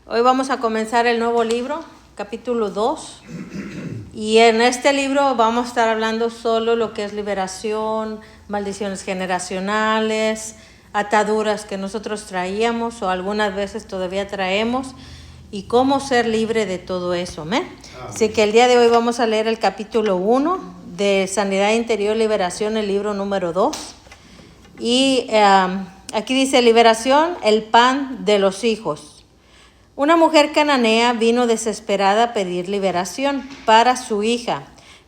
Hoy vamos a comenzar el nuevo libro, capítulo 2. Y en este libro vamos a estar hablando solo lo que es liberación, maldiciones generacionales, ataduras que nosotros traíamos o algunas veces todavía traemos y cómo ser libre de todo eso. ¿Me? Así que el día de hoy vamos a leer el capítulo 1 de Sanidad Interior, Liberación, el libro número 2. Y aquí dice liberación, el pan de los hijos. Una mujer cananea vino desesperada a pedir liberación para su hija,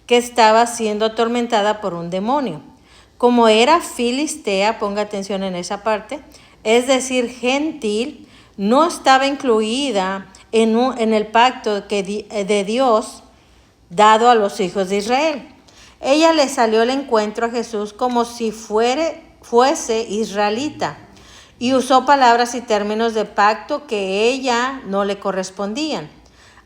que estaba siendo atormentada por un demonio. Como era filistea, ponga atención en esa parte, es decir, gentil, no estaba incluida en el pacto de Dios dado a los hijos de Israel. Ella le salió al encuentro a Jesús como si fuese israelita, y usó palabras y términos de pacto que ella no le correspondían.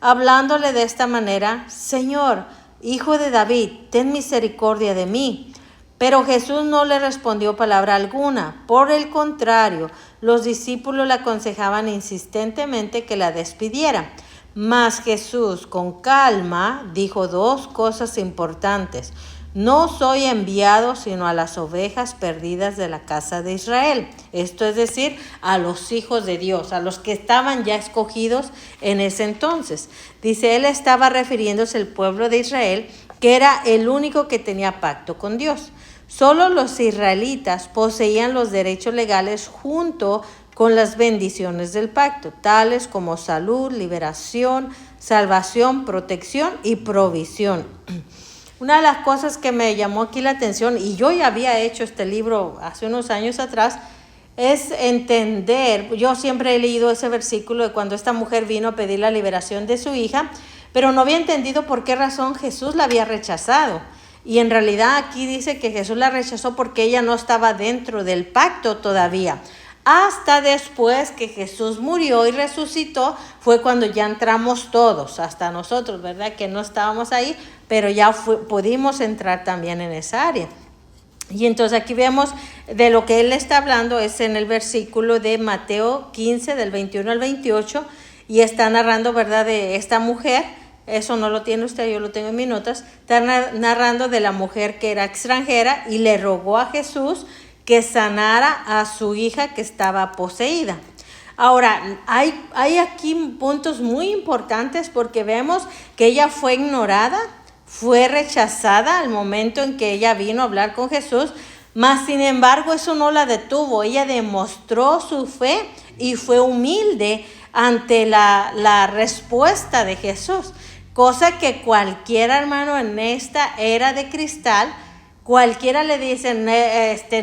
Hablándole de esta manera: Señor, hijo de David, ten misericordia de mí. Pero Jesús no le respondió palabra alguna. Por el contrario, los discípulos le aconsejaban insistentemente que la despidiera. Mas Jesús, con calma, dijo dos cosas importantes: no soy enviado sino a las ovejas perdidas de la casa de Israel. Esto es decir, a los hijos de Dios, a los que estaban ya escogidos en ese entonces. Dice, él estaba refiriéndose al pueblo de Israel, que era el único que tenía pacto con Dios. Solo los israelitas poseían los derechos legales junto con las bendiciones del pacto, tales como salud, liberación, salvación, protección y provisión. Una de las cosas que me llamó aquí la atención, y yo ya había hecho este libro hace unos años atrás, es entender, yo siempre he leído ese versículo de cuando esta mujer vino a pedir la liberación de su hija, pero no había entendido por qué razón Jesús la había rechazado. Y en realidad aquí dice que Jesús la rechazó porque ella no estaba dentro del pacto todavía. Hasta después que Jesús murió y resucitó, fue cuando ya entramos todos, hasta nosotros, ¿verdad? Que no estábamos ahí, pero ya pudimos entrar también en esa área. Y entonces aquí vemos de lo que él está hablando, es en el versículo de Mateo 15, del 21 al 28, y está narrando, ¿verdad?, de esta mujer. Eso no lo tiene usted, yo lo tengo en mis notas. Está narrando de la mujer que era extranjera y le rogó a Jesús que sanara a su hija que estaba poseída. Ahora, hay aquí puntos muy importantes porque vemos que ella fue ignorada, fue rechazada al momento en que ella vino a hablar con Jesús, mas sin embargo eso no la detuvo. Ella demostró su fe y fue humilde ante la respuesta de Jesús, cosa que cualquier hermano en esta era de cristal, cualquiera le dicen,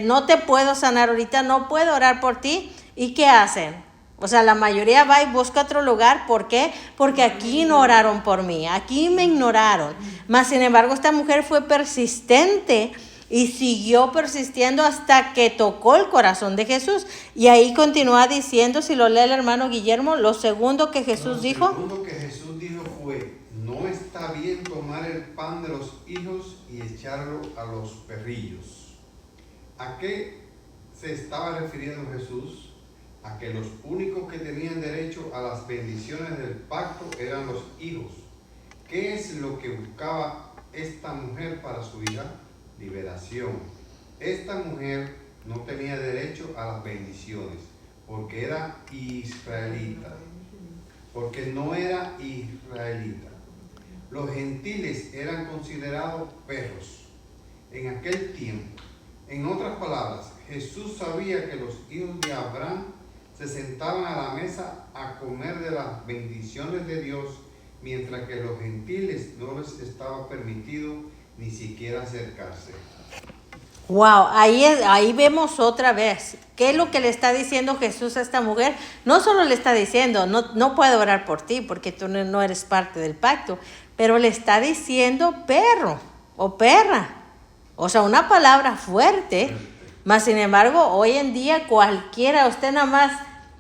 no te puedo sanar ahorita, no puedo orar por ti. ¿Y qué hacen? O sea, la mayoría va y busca otro lugar. ¿Por qué? Porque aquí no oraron por mí, aquí me ignoraron. Mas, sin embargo, esta mujer fue persistente y siguió persistiendo hasta que tocó el corazón de Jesús. Y ahí continúa diciendo, si lo lee el hermano Guillermo, lo segundo que Jesús dijo. Lo segundo que Jesús dijo fue: no está bien tomar el pan de los hijos y echarlo a los perrillos. ¿A qué se estaba refiriendo Jesús? A que los únicos que tenían derecho a las bendiciones del pacto eran los hijos. ¿Qué es lo que buscaba esta mujer para su hija? Liberación. Esta mujer no tenía derecho a las bendiciones porque era israelita, porque no era israelita. Los gentiles eran considerados perros en aquel tiempo. En otras palabras, Jesús sabía que los hijos de Abraham se sentaban a la mesa a comer de las bendiciones de Dios, mientras que los gentiles no les estaba permitido ni siquiera acercarse. Wow, ahí vemos otra vez. ¿Qué es lo que le está diciendo Jesús a esta mujer? No solo le está diciendo, no puedo orar por ti porque tú no eres parte del pacto, pero le está diciendo perro o perra. O sea, una palabra fuerte. Mas, sin embargo, hoy en día cualquiera, usted nada más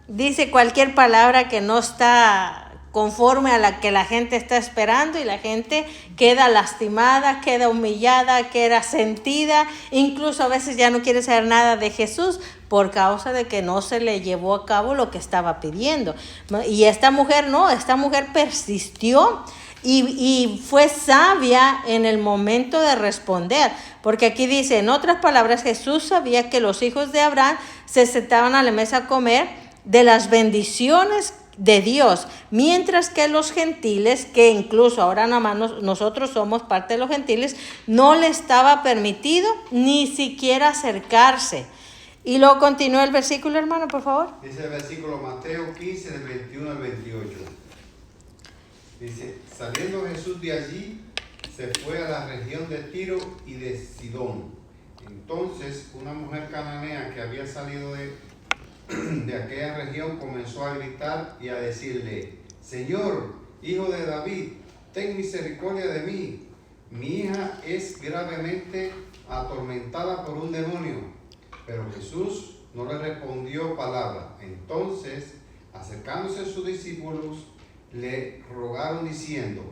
dice cualquier palabra que no está conforme a la que la gente está esperando y la gente queda lastimada, queda humillada, queda sentida, incluso a veces ya no quiere saber nada de Jesús por causa de que no se le llevó a cabo lo que estaba pidiendo. Y esta mujer no, esta mujer persistió y fue sabia en el momento de responder, porque aquí dice, en otras palabras, Jesús sabía que los hijos de Abraham se sentaban a la mesa a comer de las bendiciones de Dios, mientras que los gentiles, que incluso ahora nada más nosotros somos parte de los gentiles, no le estaba permitido ni siquiera acercarse. Y luego continúa el versículo, hermano, por favor. Dice el versículo Mateo 15, del 21 al 28. Dice, saliendo Jesús de allí, se fue a la región de Tiro y de Sidón. Entonces, una mujer cananea que había salido de aquella región comenzó a gritar y a decirle, Señor, hijo de David, ten misericordia de mí. Mi hija es gravemente atormentada por un demonio. Pero Jesús no le respondió palabra. Entonces, acercándose a sus discípulos, le rogaron diciendo,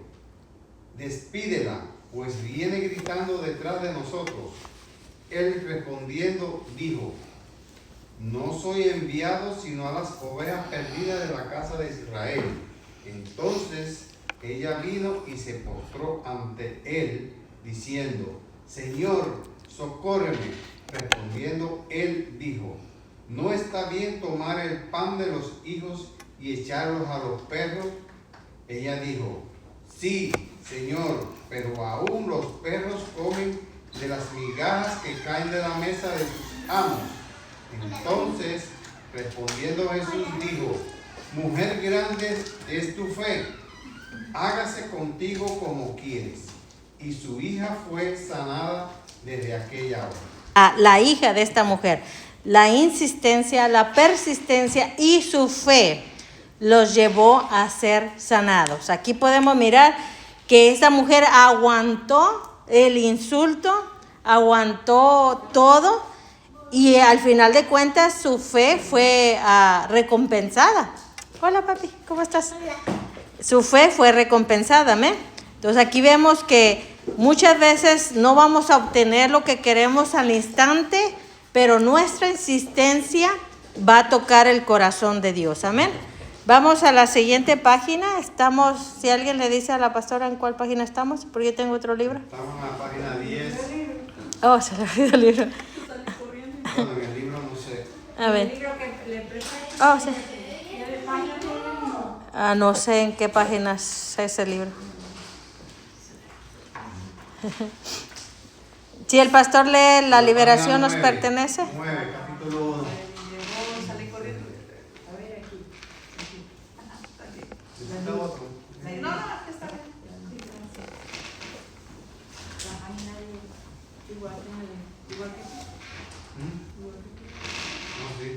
despídela, pues viene gritando detrás de nosotros. Él respondiendo dijo, no soy enviado sino a las ovejas perdidas de la casa de Israel. Entonces ella vino y se postró ante él, diciendo, Señor, socórreme. Respondiendo él dijo, ¿no está bien tomar el pan de los hijos y echarlos a los perros? Ella dijo, sí, Señor, pero aún los perros comen de las migajas que caen de la mesa de sus amos. Entonces, respondiendo Jesús dijo, mujer grande es tu fe, hágase contigo como quieres. Y su hija fue sanada desde aquella hora. La hija de esta mujer, la insistencia, la persistencia y su fe los llevó a ser sanados. Aquí podemos mirar que esta mujer aguantó el insulto, aguantó todo y al final de cuentas su fe fue recompensada. Hola papi, ¿cómo estás? Hola. Su fe fue recompensada, amén. Entonces aquí vemos que muchas veces no vamos a obtener lo que queremos al instante, pero nuestra insistencia va a tocar el corazón de Dios. Amén. Vamos a la siguiente página. Estamos, si alguien le dice a la pastora en cuál página estamos, porque yo tengo otro libro. Estamos en la página 10. Oh, se le olvidó el libro. Bueno, en el libro no sé. A ver. El libro que le presté. Oh, sí. ¿Qué página tiene? No sé en qué página es ese libro. Si el pastor lee La liberación nos pertenece. 9, capítulo 1. Salí corriendo. A ver, aquí. Este otro. No, está bien. La página de igual que No, sí.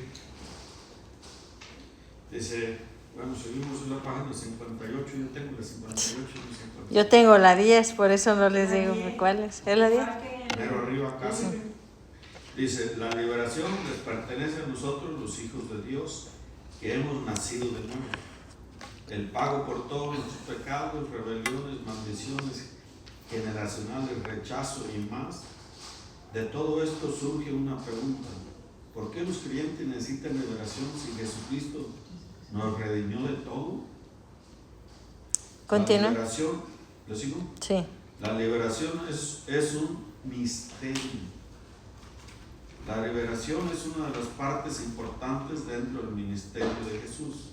Dice, bueno, seguimos en la página 58, yo tengo la 58 y la 58. Yo tengo la 10, por eso no les digo cuál es. ¿Es la 10? Pero arriba casi. Dice, la liberación les pertenece a nosotros, los hijos de Dios, que hemos nacido de nuevo. El pago por todos nuestros pecados, rebeliones, maldiciones generacionales, rechazo y más. De todo esto surge una pregunta. ¿Por qué los creyentes necesitan liberación si Jesucristo nos redimió de todo? Continúa. La liberación, ¿lo sigo? Sí. La liberación es un misterio. La liberación es una de las partes importantes dentro del ministerio de Jesús.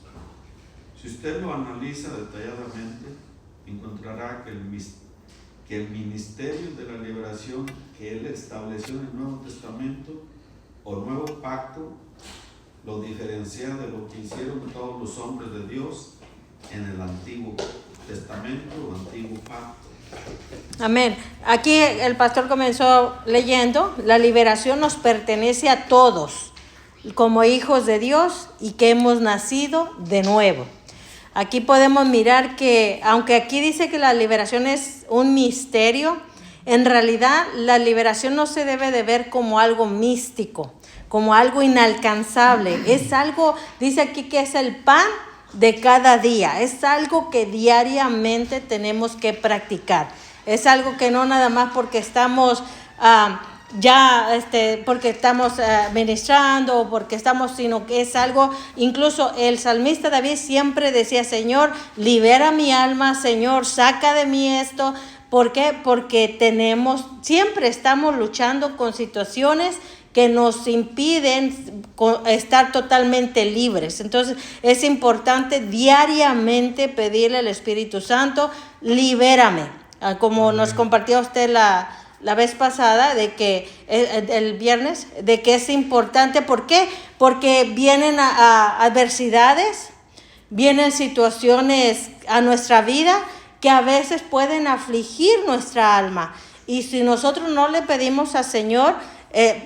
Si usted lo analiza detalladamente, encontrará que el ministerio de la liberación que Él estableció en el Nuevo Testamento o Nuevo Pacto lo diferencia de lo que hicieron todos los hombres de Dios en el Antiguo Testamento o Antiguo Pacto. Amén. Aquí el pastor comenzó leyendo, la liberación nos pertenece a todos, como hijos de Dios y que hemos nacido de nuevo. Aquí podemos mirar que, aunque aquí dice que la liberación es un misterio, en realidad la liberación no se debe de ver como algo místico, como algo inalcanzable. Es algo, dice aquí que es el pan de cada día. Es algo que diariamente tenemos que practicar. Es algo que no nada más porque estamos porque estamos ministrando o porque estamos, sino que es algo, incluso el salmista David siempre decía, Señor, libera mi alma, Señor, saca de mí esto. ¿Por qué? Porque siempre estamos luchando con situaciones que nos impiden estar totalmente libres. Entonces es importante diariamente pedirle al Espíritu Santo, libérame. Como nos compartió usted la vez pasada, de que el viernes, de que es importante. ¿Por qué? Porque vienen adversidades, vienen situaciones a nuestra vida que a veces pueden afligir nuestra alma. Y si nosotros no le pedimos al Señor,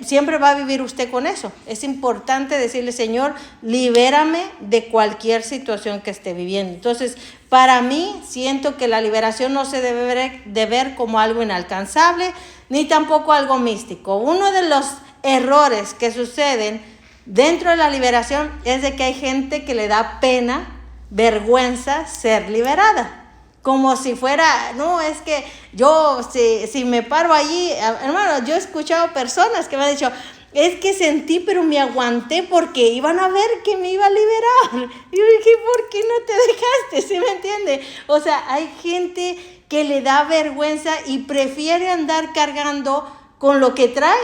siempre va a vivir usted con eso. Es importante decirle, Señor, libérame de cualquier situación que esté viviendo. Entonces, para mí, siento que la liberación no se debe de ver como algo inalcanzable, ni tampoco algo místico. Uno de los errores que suceden dentro de la liberación es de que hay gente que le da pena, vergüenza ser liberada. Como si fuera, no, es que yo, si me paro allí, hermano, yo he escuchado personas que me han dicho, es que sentí, pero me aguanté porque iban a ver que me iba a liberar. Y yo dije, ¿por qué no te dejaste? ¿Sí me entiende? O sea, hay gente que le da vergüenza y prefiere andar cargando con lo que trae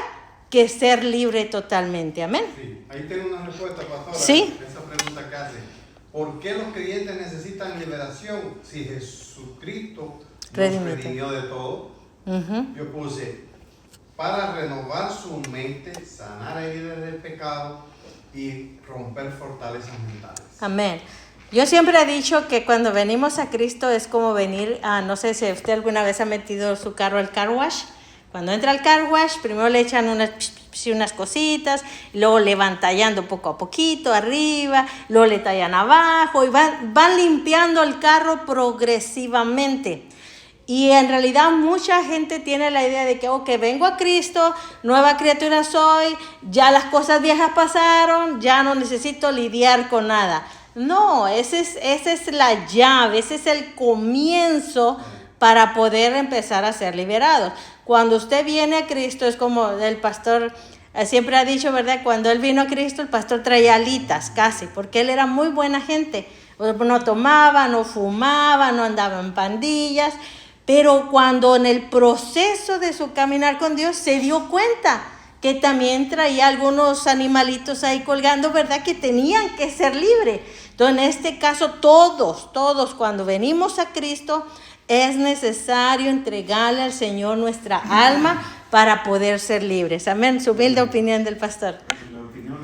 que ser libre totalmente. Amén. Sí, ahí tengo una respuesta, pastora. Sí. Esa pregunta que hace. ¿Por qué los creyentes necesitan liberación si Jesucristo nos redimió de todo? Yo puse, para renovar su mente, sanar heridas del pecado y romper fortalezas mentales. Amén. Yo siempre he dicho que cuando venimos a Cristo es como venir a, no sé si usted alguna vez ha metido su carro al car wash. Cuando entra al car wash, primero le echan unas cositas, luego le van tallando poco a poquito arriba, luego le tallan abajo y van limpiando el carro progresivamente. Y en realidad mucha gente tiene la idea de que, vengo a Cristo, nueva criatura soy, ya las cosas viejas pasaron, ya no necesito lidiar con nada. No, esa es la llave, ese es el comienzo para poder empezar a ser liberados. Cuando usted viene a Cristo, es como el pastor siempre ha dicho, ¿verdad? Cuando él vino a Cristo, el pastor traía alitas casi, porque él era muy buena gente. No tomaba, no fumaba, no andaba en pandillas. Pero cuando en el proceso de su caminar con Dios se dio cuenta que también traía algunos animalitos ahí colgando, ¿verdad? Que tenían que ser libres. Entonces, en este caso, todos cuando venimos a Cristo, es necesario entregarle al Señor nuestra alma para poder ser libres. Amén. Su humilde opinión del pastor. La opinión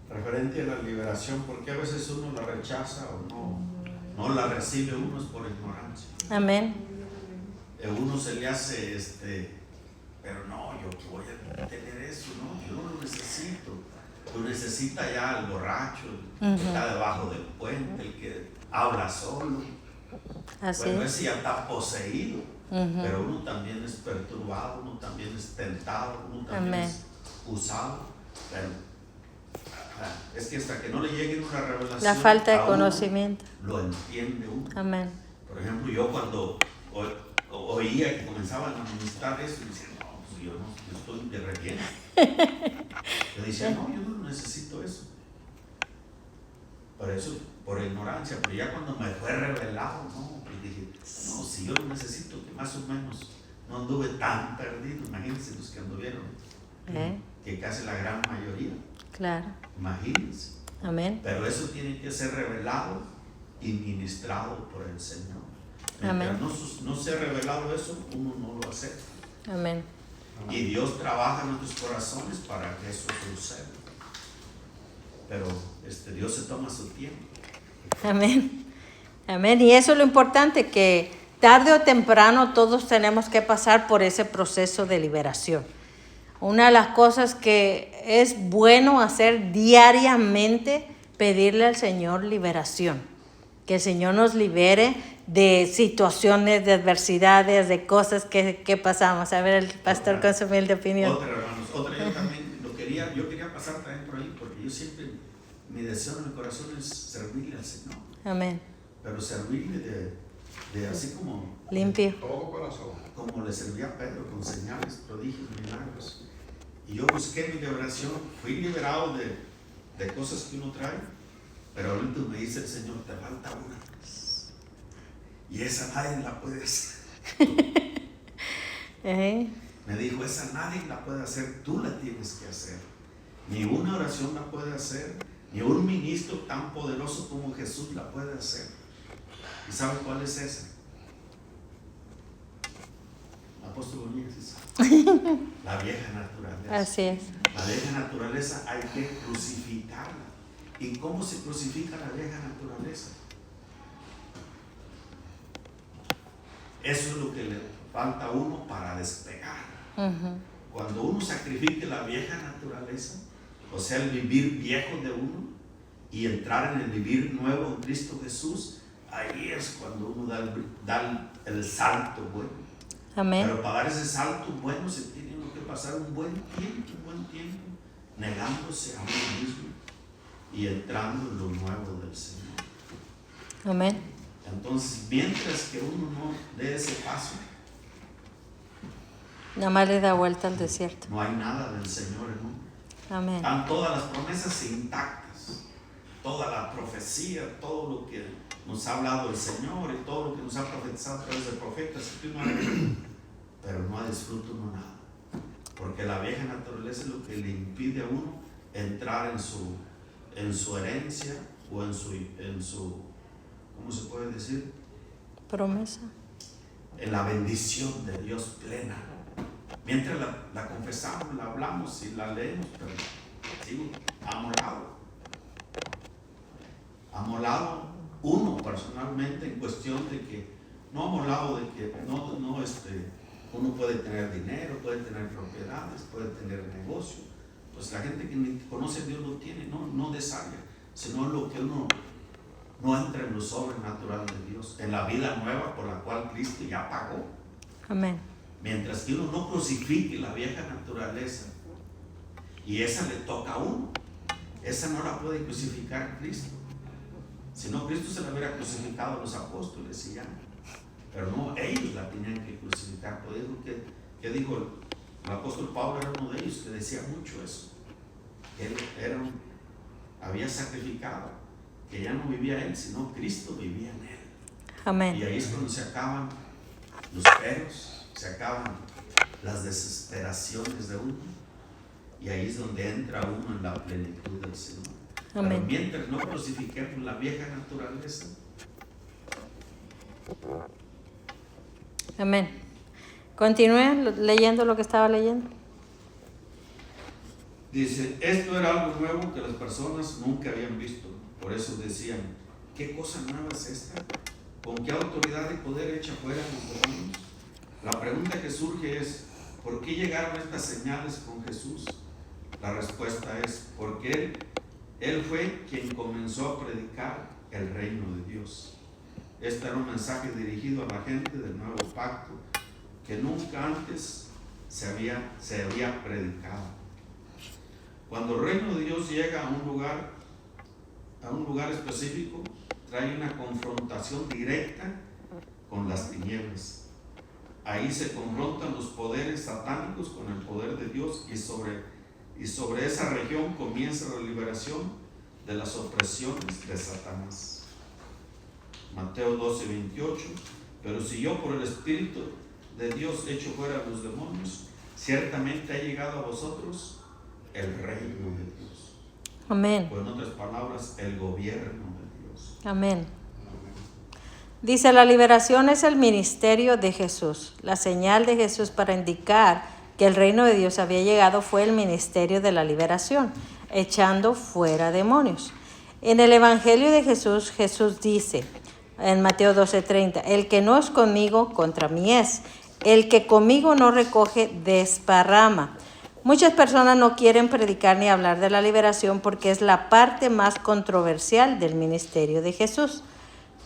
referente a la liberación, porque a veces uno la rechaza o no la recibe, uno es por ignorancia. Amén. Uno se le hace, pero no, yo voy a tener eso, no, yo no lo necesito. Lo necesita ya el borracho, el que está debajo del puente, el que habla solo. Así bueno, es. ese ya está poseído, pero uno también es perturbado, uno también es tentado, uno también Amén. es usado. Pero es que hasta que no le llegue una revelación, La falta de a conocimiento. uno, lo entiende uno. Amén. Por ejemplo, yo cuando oía que comenzaban a ministrar eso, y decía, no, pues yo estoy de relleno. Yo decía, no, yo no necesito eso. Por eso, por ignorancia, pero ya cuando me fue revelado, no, pues dije, no, si yo lo necesito, que más o menos no anduve tan perdido. Imagínense los que anduvieron, que casi la gran mayoría. Claro. Imagínense. Amén. Pero eso tiene que ser revelado y ministrado por el Señor. Amén. Mientras no sea revelado eso, uno no lo acepta. Amén. Y Dios trabaja en nuestros corazones para que eso suceda. Pero Dios se toma su tiempo. Amén. Amén. Y eso es lo importante, que tarde o temprano todos tenemos que pasar por ese proceso de liberación. Una de las cosas que es bueno hacer diariamente, pedirle al Señor liberación. Que el Señor nos libere de situaciones, de adversidades, de cosas que pasamos. A ver, el pastor con su humilde opinión. Otra, hermanos, yo también yo quería pasar también por ahí, porque yo siempre, mi deseo en el corazón es servirle al Señor. Amén. pero servirle de así como Limpio. Todo corazón. como le servía a Pedro, con señales, prodigios, milagros. Y yo busqué mi liberación, fui liberado de cosas que uno trae, pero ahorita me dice el Señor, te falta una. Y esa nadie la puede hacer. Me dijo, esa nadie la puede hacer, tú la tienes que hacer. Ni una oración la puede hacer, ni un ministro tan poderoso como Jesús la puede hacer. ¿Y sabes cuál es esa? Apóstol Bonilla, ¿sí sabe? La vieja naturaleza. Así es. La vieja naturaleza hay que crucificarla. ¿Y cómo se crucifica la vieja naturaleza? Eso es lo que le falta a uno para despegar. Cuando uno sacrifique la vieja naturaleza, o sea, el vivir viejo de uno, y entrar en el vivir nuevo en Cristo Jesús, ahí es cuando uno da el salto bueno. Amén. Pero para dar ese salto bueno se tiene uno que pasar un buen tiempo, negándose a uno mismo y entrando en lo nuevo del Señor. Amén. Entonces, mientras que uno no dé ese paso, Nada más le da vuelta al desierto. no hay nada del Señor en uno. Amén. Están todas las promesas intactas, toda la profecía, todo lo que nos ha hablado el Señor y todo lo que nos ha profetizado a través de profetas, pero no disfruta uno nada, porque la vieja naturaleza es lo que le impide a uno entrar en su herencia o en su ¿cómo se puede decir? Promesa. En la bendición de Dios plena. Mientras la confesamos, la hablamos y la leemos, pero sigo amolado uno personalmente en cuestión de que no amolado de que uno puede tener dinero, puede tener propiedades, puede tener negocio. Pues la gente que ni conoce a Dios lo tiene, no desarma, sino lo que uno no entra en lo sobrenatural de Dios, en la vida nueva por la cual Cristo ya pagó. Amén. Mientras que uno no crucifique la vieja naturaleza, y esa le toca a uno, esa no la puede crucificar Cristo. Si no, Cristo se la hubiera crucificado a los apóstoles y ya. Pero no, ellos la tenían que crucificar. Por eso que dijo el apóstol Pablo, era uno de ellos que decía mucho eso. Él había sacrificado, que ya no vivía él, sino Cristo vivía en él. Amén. Y ahí es cuando se acaban los peros, se acaban las desesperaciones de uno, y ahí es donde entra uno en la plenitud del Señor. Amén. Pero mientras no crucifiquemos la vieja naturaleza. Amén. Continúe leyendo lo que estaba leyendo. Dice, esto era algo nuevo que las personas nunca habían visto. Por eso decían, ¿qué cosa nueva es esta? ¿Con qué autoridad y poder echa fuera los demonios? La pregunta que surge es, ¿por qué llegaron estas señales con Jesús? La respuesta es, porque Él fue quien comenzó a predicar el reino de Dios. Este era un mensaje dirigido a la gente del nuevo pacto que nunca antes se había predicado. Cuando el reino de Dios llega a un lugar específico, trae una confrontación directa con las tinieblas. Ahí se confrontan los poderes satánicos con el poder de Dios, y sobre esa región comienza la liberación de las opresiones de Satanás. Mateo 12:28. Pero si yo por el Espíritu de Dios echo fuera a los demonios, ciertamente ha llegado a vosotros el reino de Dios. Amén. O en otras palabras, el gobierno de Dios. Amén. Dice, la liberación es el ministerio de Jesús. La señal de Jesús para indicar que el reino de Dios había llegado fue el ministerio de la liberación, echando fuera demonios. En el Evangelio de Jesús, Jesús dice en Mateo 12:30, el que no es conmigo, contra mí es. El que conmigo no recoge, desparrama. Muchas personas no quieren predicar ni hablar de la liberación porque es la parte más controversial del ministerio de Jesús.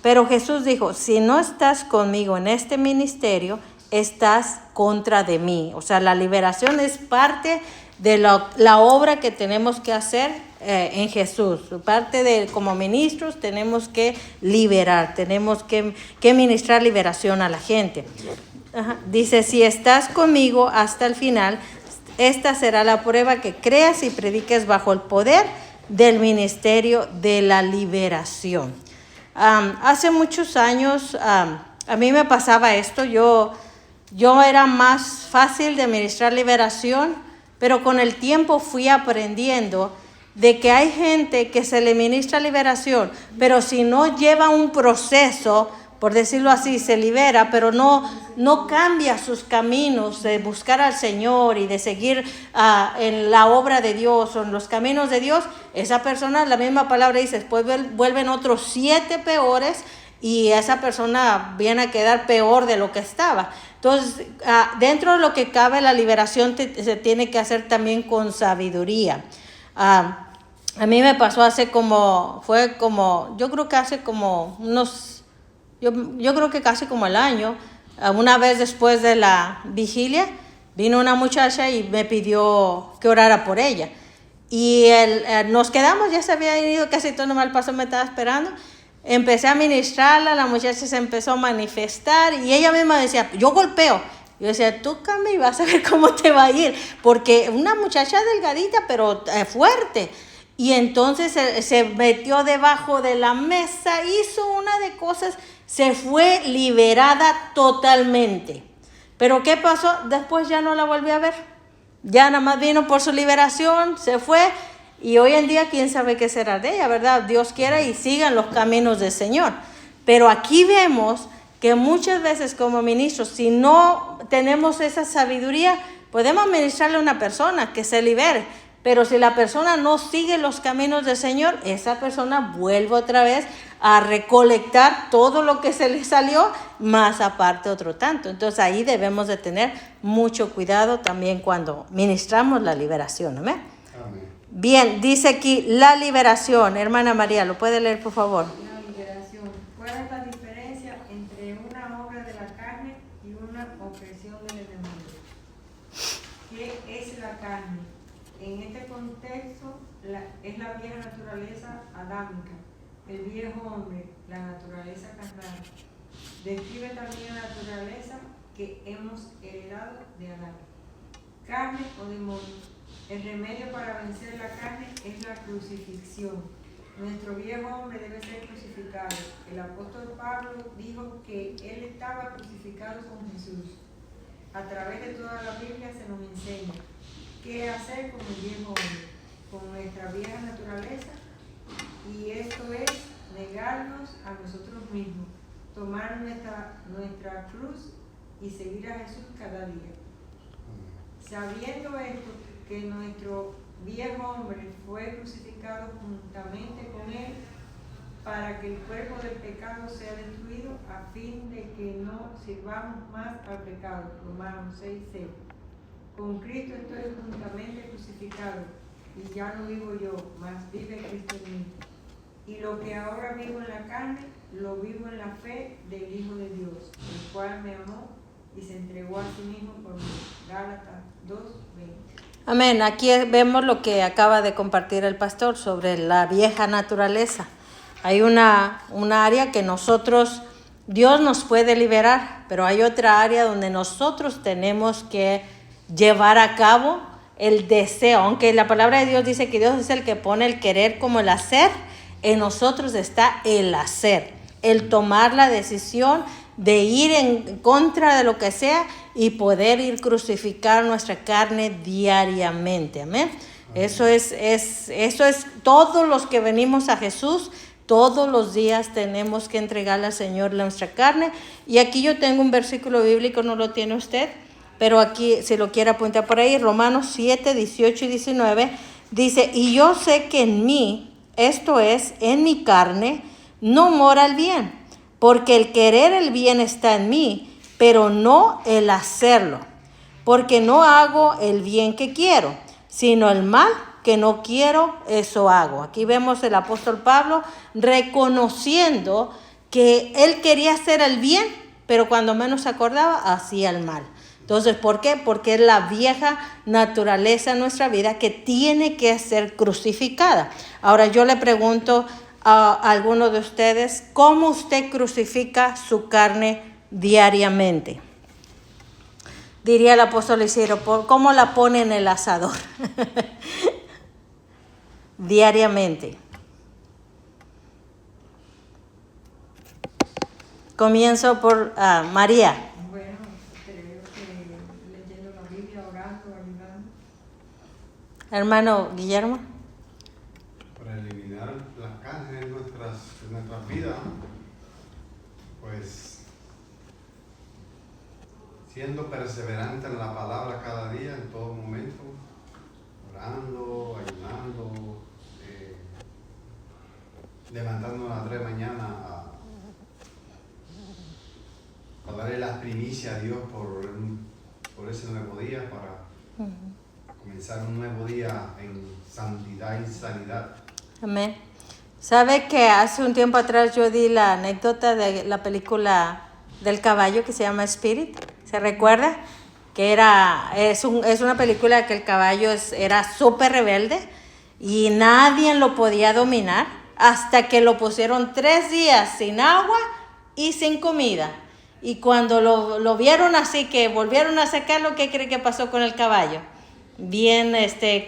Pero Jesús dijo, si no estás conmigo en este ministerio, estás contra de mí. O sea, la liberación es parte de la obra que tenemos que hacer en Jesús. Parte de como ministros tenemos que liberar, tenemos que ministrar liberación a la gente. Ajá. Dice, si estás conmigo hasta el final, esta será la prueba, que creas y prediques bajo el poder del ministerio de la liberación. Hace muchos años a mí me pasaba esto. Yo era más fácil de ministrar liberación, pero con el tiempo fui aprendiendo de que hay gente que se le ministra liberación, pero si no lleva un proceso, por decirlo así, se libera, pero no cambia sus caminos de buscar al Señor y de seguir en la obra de Dios o en los caminos de Dios, esa persona, la misma palabra dice, después vuelven otros 7 peores y esa persona viene a quedar peor de lo que estaba. Entonces, dentro de lo que cabe, la liberación se tiene que hacer también con sabiduría. A mí me pasó yo creo que hace como unos... Yo creo que casi como el año, una vez después de la vigilia, vino una muchacha y me pidió que orara por ella. Y nos quedamos, ya se había ido casi todo, nomás el pastor me estaba esperando. Empecé a ministrarla, la muchacha se empezó a manifestar y ella misma decía, yo golpeo. Yo decía, tú cambia y vas a ver cómo te va a ir. Porque una muchacha delgadita, pero fuerte. Y entonces se metió debajo de la mesa, hizo una de cosas, se fue liberada totalmente. Pero ¿qué pasó? Después ya no la volví a ver. Ya nada más vino por su liberación, se fue. Y hoy en día, quién sabe qué será de ella, ¿verdad? Dios quiera y sigan los caminos del Señor. Pero aquí vemos que muchas veces como ministros, si no tenemos esa sabiduría, podemos ministrarle a una persona que se libere. Pero si la persona no sigue los caminos del Señor, esa persona vuelve otra vez a recolectar todo lo que se le salió, más aparte otro tanto. Entonces ahí debemos de tener mucho cuidado también cuando ministramos la liberación. ¿Amén? Amén. Bien, dice aquí la liberación. Hermana María, ¿lo puede leer por favor? La liberación. ¿Cuál es la diferencia entre una obra de la carne y una opresión del enemigo? ¿Qué es la carne? En este contexto es la vieja naturaleza adámica, el viejo hombre, la naturaleza carnal. Describe también la naturaleza que hemos heredado de Adán. Carne o demonio. El remedio para vencer la carne es la crucifixión. Nuestro viejo hombre debe ser crucificado. El apóstol Pablo dijo que él estaba crucificado con Jesús. A través de toda la Biblia se nos enseña qué hacer con el viejo hombre, con nuestra vieja naturaleza, y esto es negarnos a nosotros mismos, tomar nuestra cruz y seguir a Jesús cada día. Sabiendo esto, que nuestro viejo hombre fue crucificado juntamente con él para que el cuerpo del pecado sea destruido, a fin de que no sirvamos más al pecado. Romanos 6:6. Con Cristo estoy juntamente crucificado, y ya no vivo yo, mas vive Cristo en mí. Y lo que ahora vivo en la carne, lo vivo en la fe del Hijo de Dios, el cual me amó y se entregó a sí mismo por mí. Gálatas 2:20. Amén. Aquí vemos lo que acaba de compartir el pastor sobre la vieja naturaleza. Hay una área que Dios nos puede liberar, pero hay otra área donde nosotros tenemos que llevar a cabo el deseo. Aunque la palabra de Dios dice que Dios es el que pone el querer como el hacer, en nosotros está el hacer, el tomar la decisión de ir en contra de lo que sea y poder ir crucificar nuestra carne diariamente. Amén. Eso es todos los que venimos a Jesús. Todos los días tenemos que entregarle al Señor nuestra carne. Y aquí yo tengo un versículo bíblico, no lo tiene usted, pero aquí si lo quiere apuntar por ahí, Romanos 7, 18 y 19, dice, y yo sé que en mí, esto es, en mi carne, no mora el bien, porque el querer el bien está en mí, pero no el hacerlo, porque no hago el bien que quiero, sino el mal que no quiero, eso hago. Aquí vemos el apóstol Pablo reconociendo que él quería hacer el bien, pero cuando menos se acordaba, hacía el mal. Entonces, ¿por qué? Porque es la vieja naturaleza en nuestra vida que tiene que ser crucificada. Ahora yo le pregunto a alguno de ustedes, ¿cómo usted crucifica su carne diariamente? Diría el apóstol Isidro, ¿cómo la pone en el asador? Diariamente. Comienzo por María. Bueno, creo que leyendo la Biblia, orando, ayudando. Hermano Guillermo. Para eliminar las carnes de nuestras vidas, pues siendo perseverante en la palabra cada día, en todo momento, orando, ayunando, levantándonos a las 3 de la mañana a darle las primicias a Dios por ese nuevo día, para comenzar un nuevo día en santidad y sanidad. Amén. ¿Sabe que hace un tiempo atrás yo di la anécdota de la película del caballo que se llama Spirit? ¿Se recuerda? Que es una película que el caballo era súper rebelde y nadie lo podía dominar hasta que lo pusieron 3 días sin agua y sin comida. Y cuando lo vieron así, que volvieron a sacarlo, ¿qué cree que pasó con el caballo? Bien,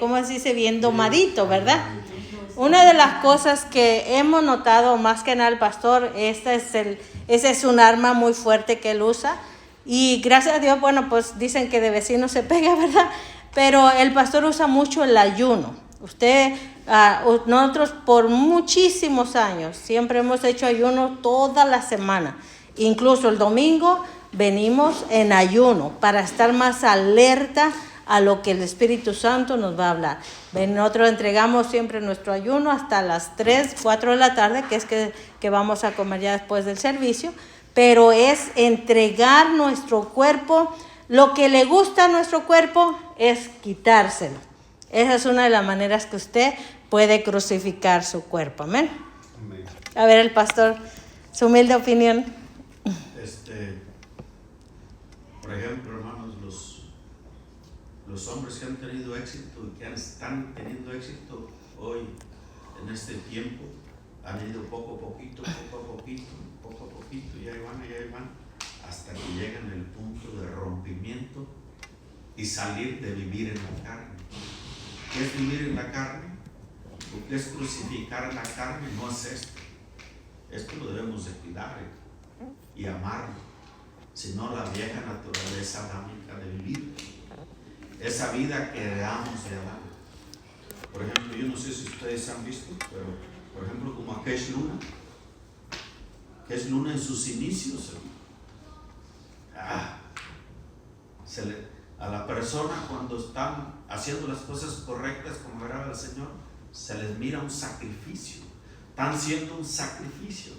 ¿cómo se dice? Bien domadito, ¿verdad? Una de las cosas que hemos notado más que nada el pastor, ese es un arma muy fuerte que él usa. Y gracias a Dios, bueno, pues dicen que de vecino se pega, ¿verdad? Pero el pastor usa mucho el ayuno. Nosotros por muchísimos años siempre hemos hecho ayuno toda la semana. Incluso el domingo venimos en ayuno para estar más alerta a lo que el Espíritu Santo nos va a hablar. Nosotros entregamos siempre nuestro ayuno hasta las 3, 4 de la tarde, que es que vamos a comer ya después del servicio. Pero es entregar nuestro cuerpo. Lo que le gusta a nuestro cuerpo es quitárselo. Esa es una de las maneras que usted puede crucificar su cuerpo. Amén. Amén. A ver, el pastor, su humilde opinión. Por ejemplo, hermanos, los hombres que han tenido éxito y que están teniendo éxito hoy en este tiempo han ido poco a poquito, y ahí van, hasta que llegan al punto de rompimiento y salir de vivir en la carne. ¿Qué es vivir en la carne? Lo que es crucificar la carne no es esto. Esto lo debemos de cuidar y amarlo, sino la vieja naturaleza adámica de vivir. Esa vida que heredamos de Adán. Por ejemplo, yo no sé si ustedes han visto, pero por ejemplo como a Kesh Luna en sus inicios, a la persona cuando están haciendo las cosas correctas como agrada al Señor, se les mira un sacrificio. Están siendo un sacrificio.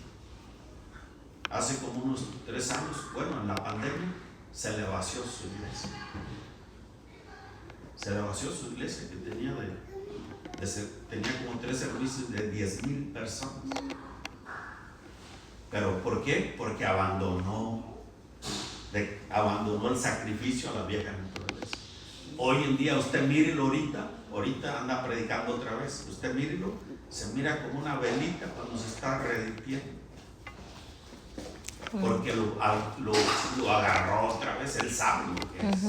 Hace como unos 3 años, bueno, en la pandemia, se le vació su iglesia. Se le vació su iglesia, que tenía como 3 servicios de 10,000 personas. ¿Pero por qué? Porque abandonó el sacrificio a la vieja naturaleza. Hoy en día, usted mírelo ahorita anda predicando otra vez. Usted mírelo, se mira como una velita cuando se está reditiendo. Porque lo agarró otra vez, él sabe lo que es.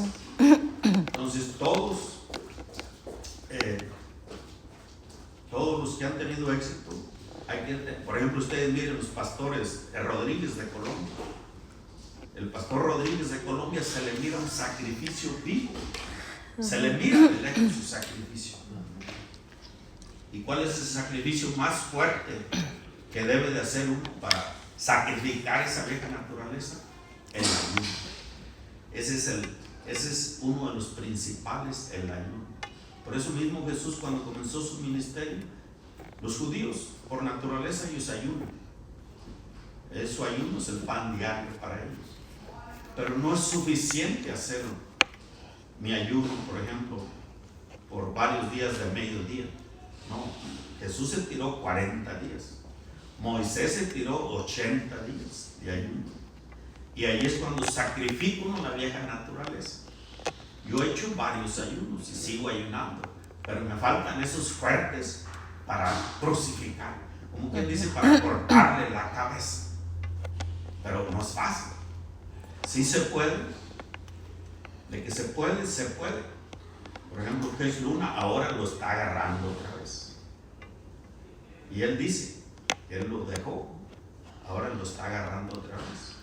Entonces todos los que han tenido éxito, por ejemplo, ustedes miren los pastores Rodríguez de Colombia. El pastor Rodríguez de Colombia se le mira un sacrificio vivo. Se le mira de lejos su sacrificio. ¿Y cuál es el sacrificio más fuerte que debe de hacer uno para sacrificar esa vieja naturaleza? El ayuno. Ese es uno de los principales, el ayuno. Por eso mismo Jesús, cuando comenzó su ministerio, los judíos por naturaleza ellos ayunan. Su ayuno es el pan diario para ellos. Pero no es suficiente hacer mi ayuno, por ejemplo, por varios días de mediodía. No, Jesús se tiró 40 días. Moisés se tiró 80 días de ayuno. Y ahí es cuando sacrifica uno la vieja naturaleza. Yo he hecho varios ayunos y sigo ayunando, pero me faltan esos fuertes para crucificar, como quien dice, para cortarle la cabeza. Pero no es fácil. Sí se puede. De que se puede, se puede. Por ejemplo, Jesús Luna ahora lo está agarrando otra vez. Y él dice que él lo dejó, ahora lo está agarrando otra vez.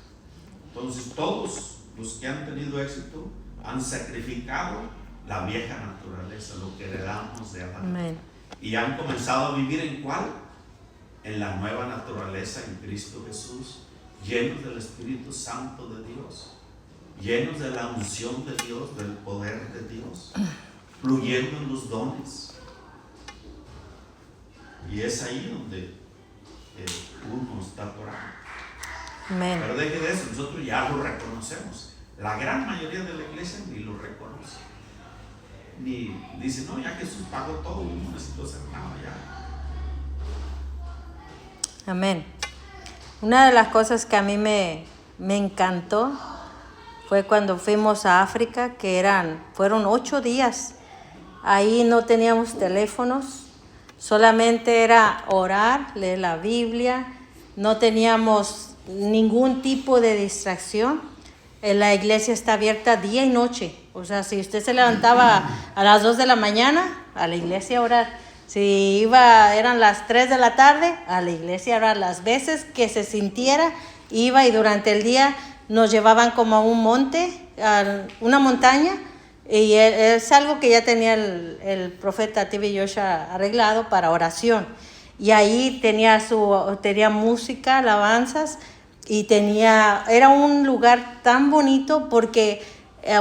Entonces todos los que han tenido éxito han sacrificado la vieja naturaleza, lo que heredamos de Adán. Amén. Y han comenzado a vivir ¿en cuál? En la nueva naturaleza en Cristo Jesús, llenos del Espíritu Santo de Dios, llenos de la unción de Dios, del poder de Dios, fluyendo en los dones. Y es ahí donde uno está por ahí. Amén. Pero deje de eso, nosotros ya lo reconocemos. La gran mayoría de la iglesia ni lo reconoce. Ni dice, no, ya Jesús pagó todo, no necesito hacer nada ya. Amén. Una de las cosas que a mí me encantó fue cuando fuimos a África, fueron 8 días. Ahí no teníamos teléfonos, solamente era orar, leer la Biblia, no teníamos ningún tipo de distracción. La iglesia está abierta día y noche. O sea, si usted se levantaba a las 2 de la mañana, a la iglesia a orar. Si eran las 3 de la tarde, a la iglesia a orar. Las veces que se sintiera, iba, y durante el día nos llevaban como a un monte, a una montaña, y es algo que ya tenía el profeta T.B. Joshua arreglado para oración. Y ahí tenía música, alabanzas, y era un lugar tan bonito porque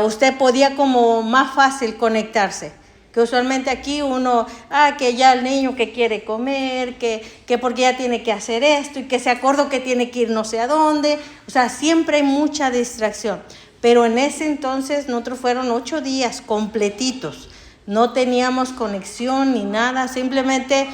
usted podía como más fácil conectarse. Que usualmente aquí uno, que ya el niño que quiere comer, que porque ya tiene que hacer esto, y que se acordó que tiene que ir no sé a dónde. O sea, siempre hay mucha distracción. Pero en ese entonces nosotros fueron 8 días completitos. No teníamos conexión ni nada, simplemente,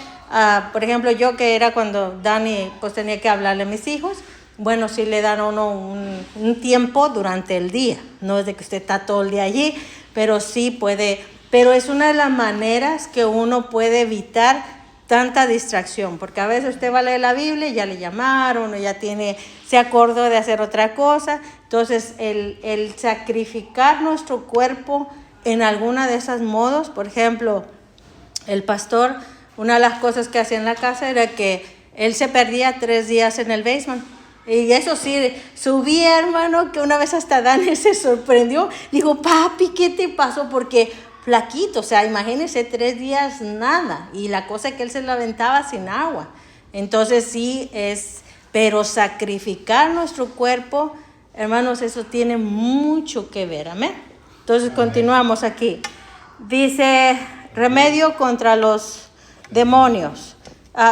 por ejemplo, yo que era cuando Dani pues tenía que hablarle a mis hijos, bueno, sí le dan a uno un tiempo durante el día. No es de que usted está todo el día allí, pero sí puede. Pero es una de las maneras que uno puede evitar tanta distracción, porque a veces usted va a leer la Biblia y ya le llamaron, o ya se acordó de hacer otra cosa. Entonces, el sacrificar nuestro cuerpo en alguna de esos modos, por ejemplo, el pastor, una de las cosas que hacía en la casa era que él se perdía 3 días en el basement. Y eso sí, subía, hermano, que una vez hasta Dani se sorprendió. Digo, papi, ¿qué te pasó? Porque flaquito, o sea, imagínese 3 días nada. Y la cosa es que él se la aventaba sin agua. Entonces sí pero sacrificar nuestro cuerpo, hermanos, eso tiene mucho que ver, amén. Entonces continuamos aquí. Dice, remedio contra los demonios.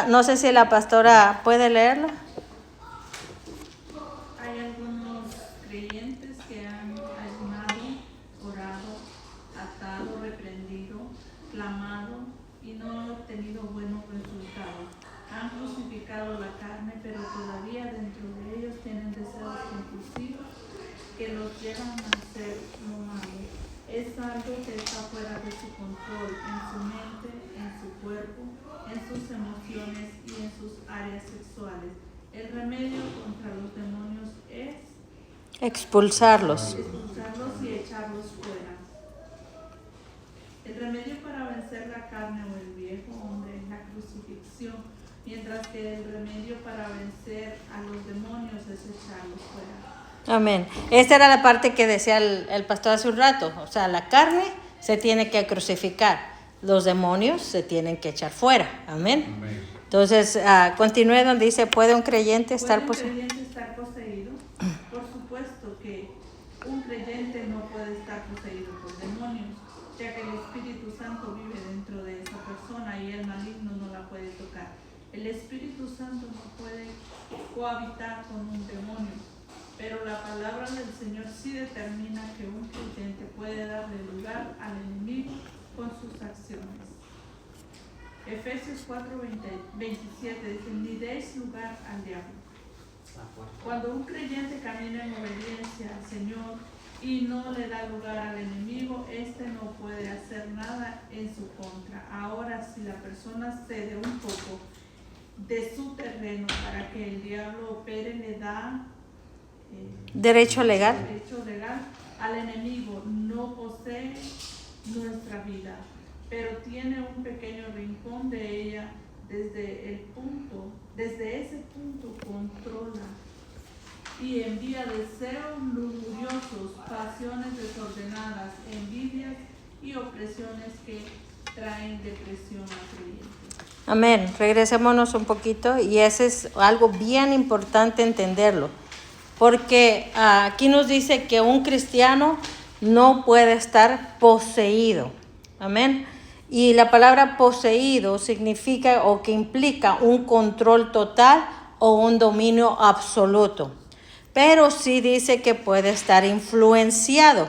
No sé si la pastora puede leerlo. Hay algunos creyentes que han ayunado, orado, atado, reprendido, clamado y no han obtenido buenos resultados. Han crucificado la carne, pero todavía dentro de ellos tienen deseos compulsivos que los llevan a hacer lo malo. Es algo que está fuera de su control, en su mente, en su cuerpo, en sus emociones y en sus áreas sexuales. El remedio contra los demonios es expulsarlos y echarlos fuera. El remedio para vencer la carne o el viejo hombre es la crucifixión, mientras que el remedio para vencer a los demonios es echarlos fuera. Amén. Esta era la parte que decía el pastor hace un rato. O sea, la carne se tiene que crucificar, los demonios se tienen que echar fuera. Amén. Amén. Entonces, continúe donde dice, ¿puede un creyente estar poseído? Por supuesto que un creyente no puede estar poseído por demonios, ya que el Espíritu Santo vive dentro de esa persona y el maligno no la puede tocar. El Espíritu Santo no puede cohabitar con un demonio, pero la palabra del Señor sí determina que un creyente puede darle lugar al enemigo con sus acciones. Efesios 4:27 dice, ni deis lugar al diablo. Cuando un creyente camina en obediencia al Señor y no le da lugar al enemigo, éste no puede hacer nada en su contra. Ahora, si la persona cede un poco de su terreno para que el diablo opere, le da Derecho legal. derecho legal al enemigo. No posee nuestra vida, pero tiene un pequeño rincón de ella. Desde ese punto controla y envía deseos lujuriosos, pasiones desordenadas, envidias y opresiones que traen depresión al creyente. Amén. Regresémonos un poquito y ese es algo bien importante entenderlo. Porque aquí nos dice que un cristiano no puede estar poseído. Amén. Y la palabra poseído significa o que implica un control total o un dominio absoluto. Pero sí dice que puede estar influenciado.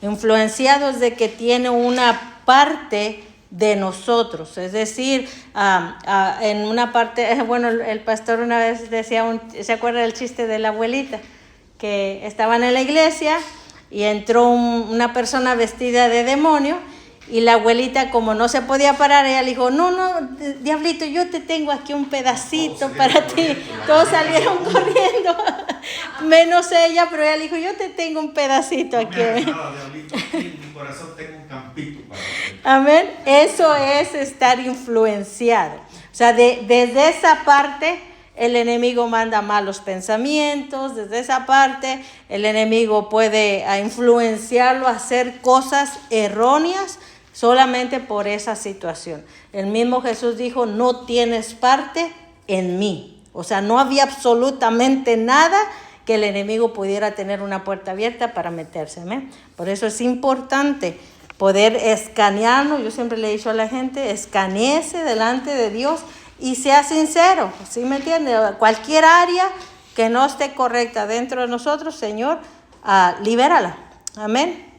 Influenciado es de que tiene una parte de nosotros. Es decir, en una parte, bueno, el pastor una vez decía, ¿se acuerda del chiste de la abuelita? Que estaban en la iglesia y entró una persona vestida de demonio. Y la abuelita, como no se podía parar, ella le dijo, no, diablito, yo te tengo aquí un pedacito para ti. Todos salieron corriendo, menos ella, pero ella le dijo, yo te tengo un pedacito aquí. Diablito, aquí en mi corazón tengo un campito para ti. Amén. Eso es estar influenciado. O sea, desde esa parte el enemigo manda malos pensamientos, desde esa parte el enemigo puede influenciarlo a hacer cosas erróneas solamente por esa situación. El mismo Jesús dijo, no tienes parte en mí. O sea, no había absolutamente nada que el enemigo pudiera tener una puerta abierta para meterse. ¿Amén? Por eso es importante poder escanearnos. Yo siempre le he dicho a la gente, escanéese delante de Dios y sea sincero. ¿Sí me entiende? Cualquier área que no esté correcta dentro de nosotros, Señor, libérala. Amén.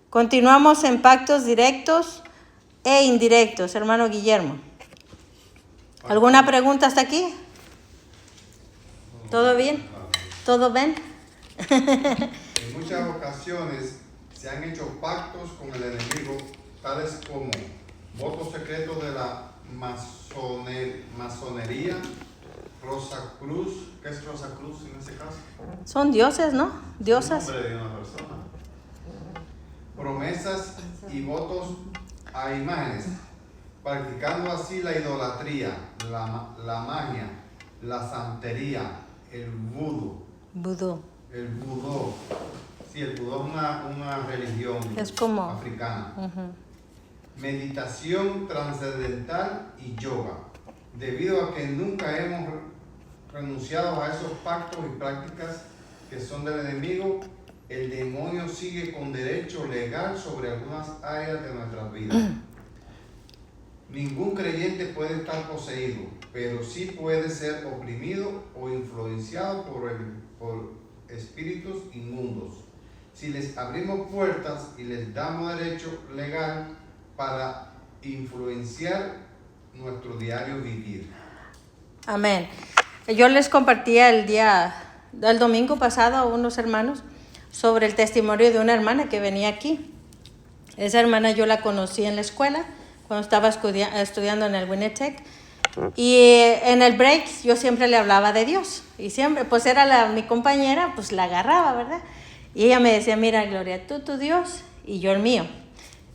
Continuamos en pactos directos e indirectos, hermano Guillermo. ¿Alguna pregunta hasta aquí? ¿Todo bien? ¿Todo bien? En muchas ocasiones se han hecho pactos con el enemigo, tales como votos secretos de la masonería, Rosacruz. ¿Qué es Rosacruz en ese caso? Son dioses, ¿no? Diosas. El nombre de una persona. Promesas y votos a imágenes, practicando así la idolatría, la magia, la santería, el vudú. Vudú. El vudú. Sí, el vudú es una religión Es como africana. Meditación trascendental y yoga. Debido a que nunca hemos renunciado a esos pactos y prácticas que son del enemigo, el demonio sigue con derecho legal sobre algunas áreas de nuestras vidas. Ningún creyente puede estar poseído, pero sí puede ser oprimido o influenciado por espíritus inmundos. Si les abrimos puertas y les damos derecho legal para influenciar nuestro diario vivir. Amén. Yo les compartía el domingo pasado a unos hermanos sobre el testimonio de una hermana que venía aquí. Esa hermana yo la conocí en la escuela cuando estaba estudiando en el Winnetech. Y en el break yo siempre le hablaba de Dios. Y siempre, pues era mi compañera, pues la agarraba, ¿verdad? Y ella me decía, mira Gloria, tú tu Dios y yo el mío.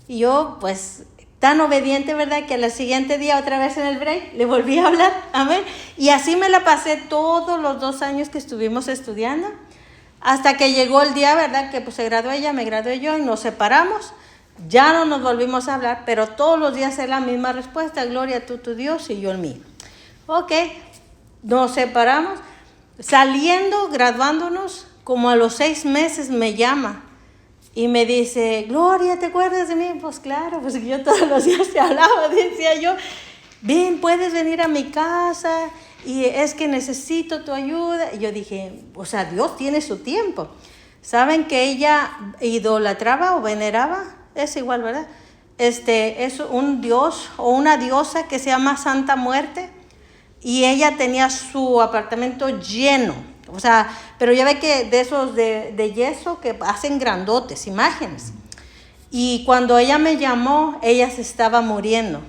Y yo, pues, tan obediente, ¿verdad? Que al siguiente día, otra vez en el break, le volví a hablar. Amén. Y así me la pasé todos los 2 años que estuvimos estudiando. Hasta que llegó el día, ¿verdad? Que pues se graduó ella, me gradué yo y nos separamos. Ya no nos volvimos a hablar, pero todos los días es la misma respuesta. Gloria, tú tu Dios y yo el mío. Ok, nos separamos. Saliendo, graduándonos, como a los 6 meses me llama. Y me dice, Gloria, ¿te acuerdas de mí? Pues claro, pues yo todos los días te hablaba, decía yo. Ven, puedes venir a mi casa y es que necesito tu ayuda. Y yo dije, o sea, Dios tiene su tiempo. ¿Saben que ella idolatraba o veneraba? Es igual, ¿verdad? Es un dios o una diosa que se llama Santa Muerte. Y ella tenía su apartamento lleno, O sea, pero ya ve que de esos de yeso que hacen grandotes, imágenes. Y cuando ella me llamó, ella se estaba muriendo.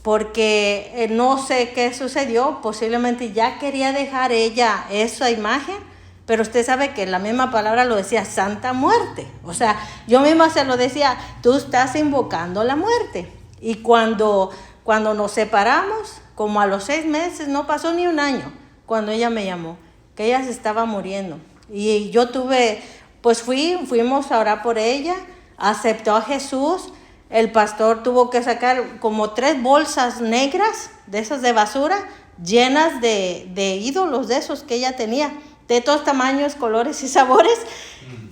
Porque no sé qué sucedió, posiblemente ya quería dejar ella esa imagen, pero usted sabe que la misma palabra lo decía, Santa Muerte. O sea, yo misma se lo decía, tú estás invocando la muerte. Y cuando nos separamos, como a los 6 meses, no pasó ni un año, cuando ella me llamó, que ella se estaba muriendo. Y yo fuimos a orar por ella, aceptó a Jesús. El pastor tuvo que sacar como 3 bolsas negras, de esas de basura, llenas de ídolos de esos que ella tenía, de todos tamaños, colores y sabores.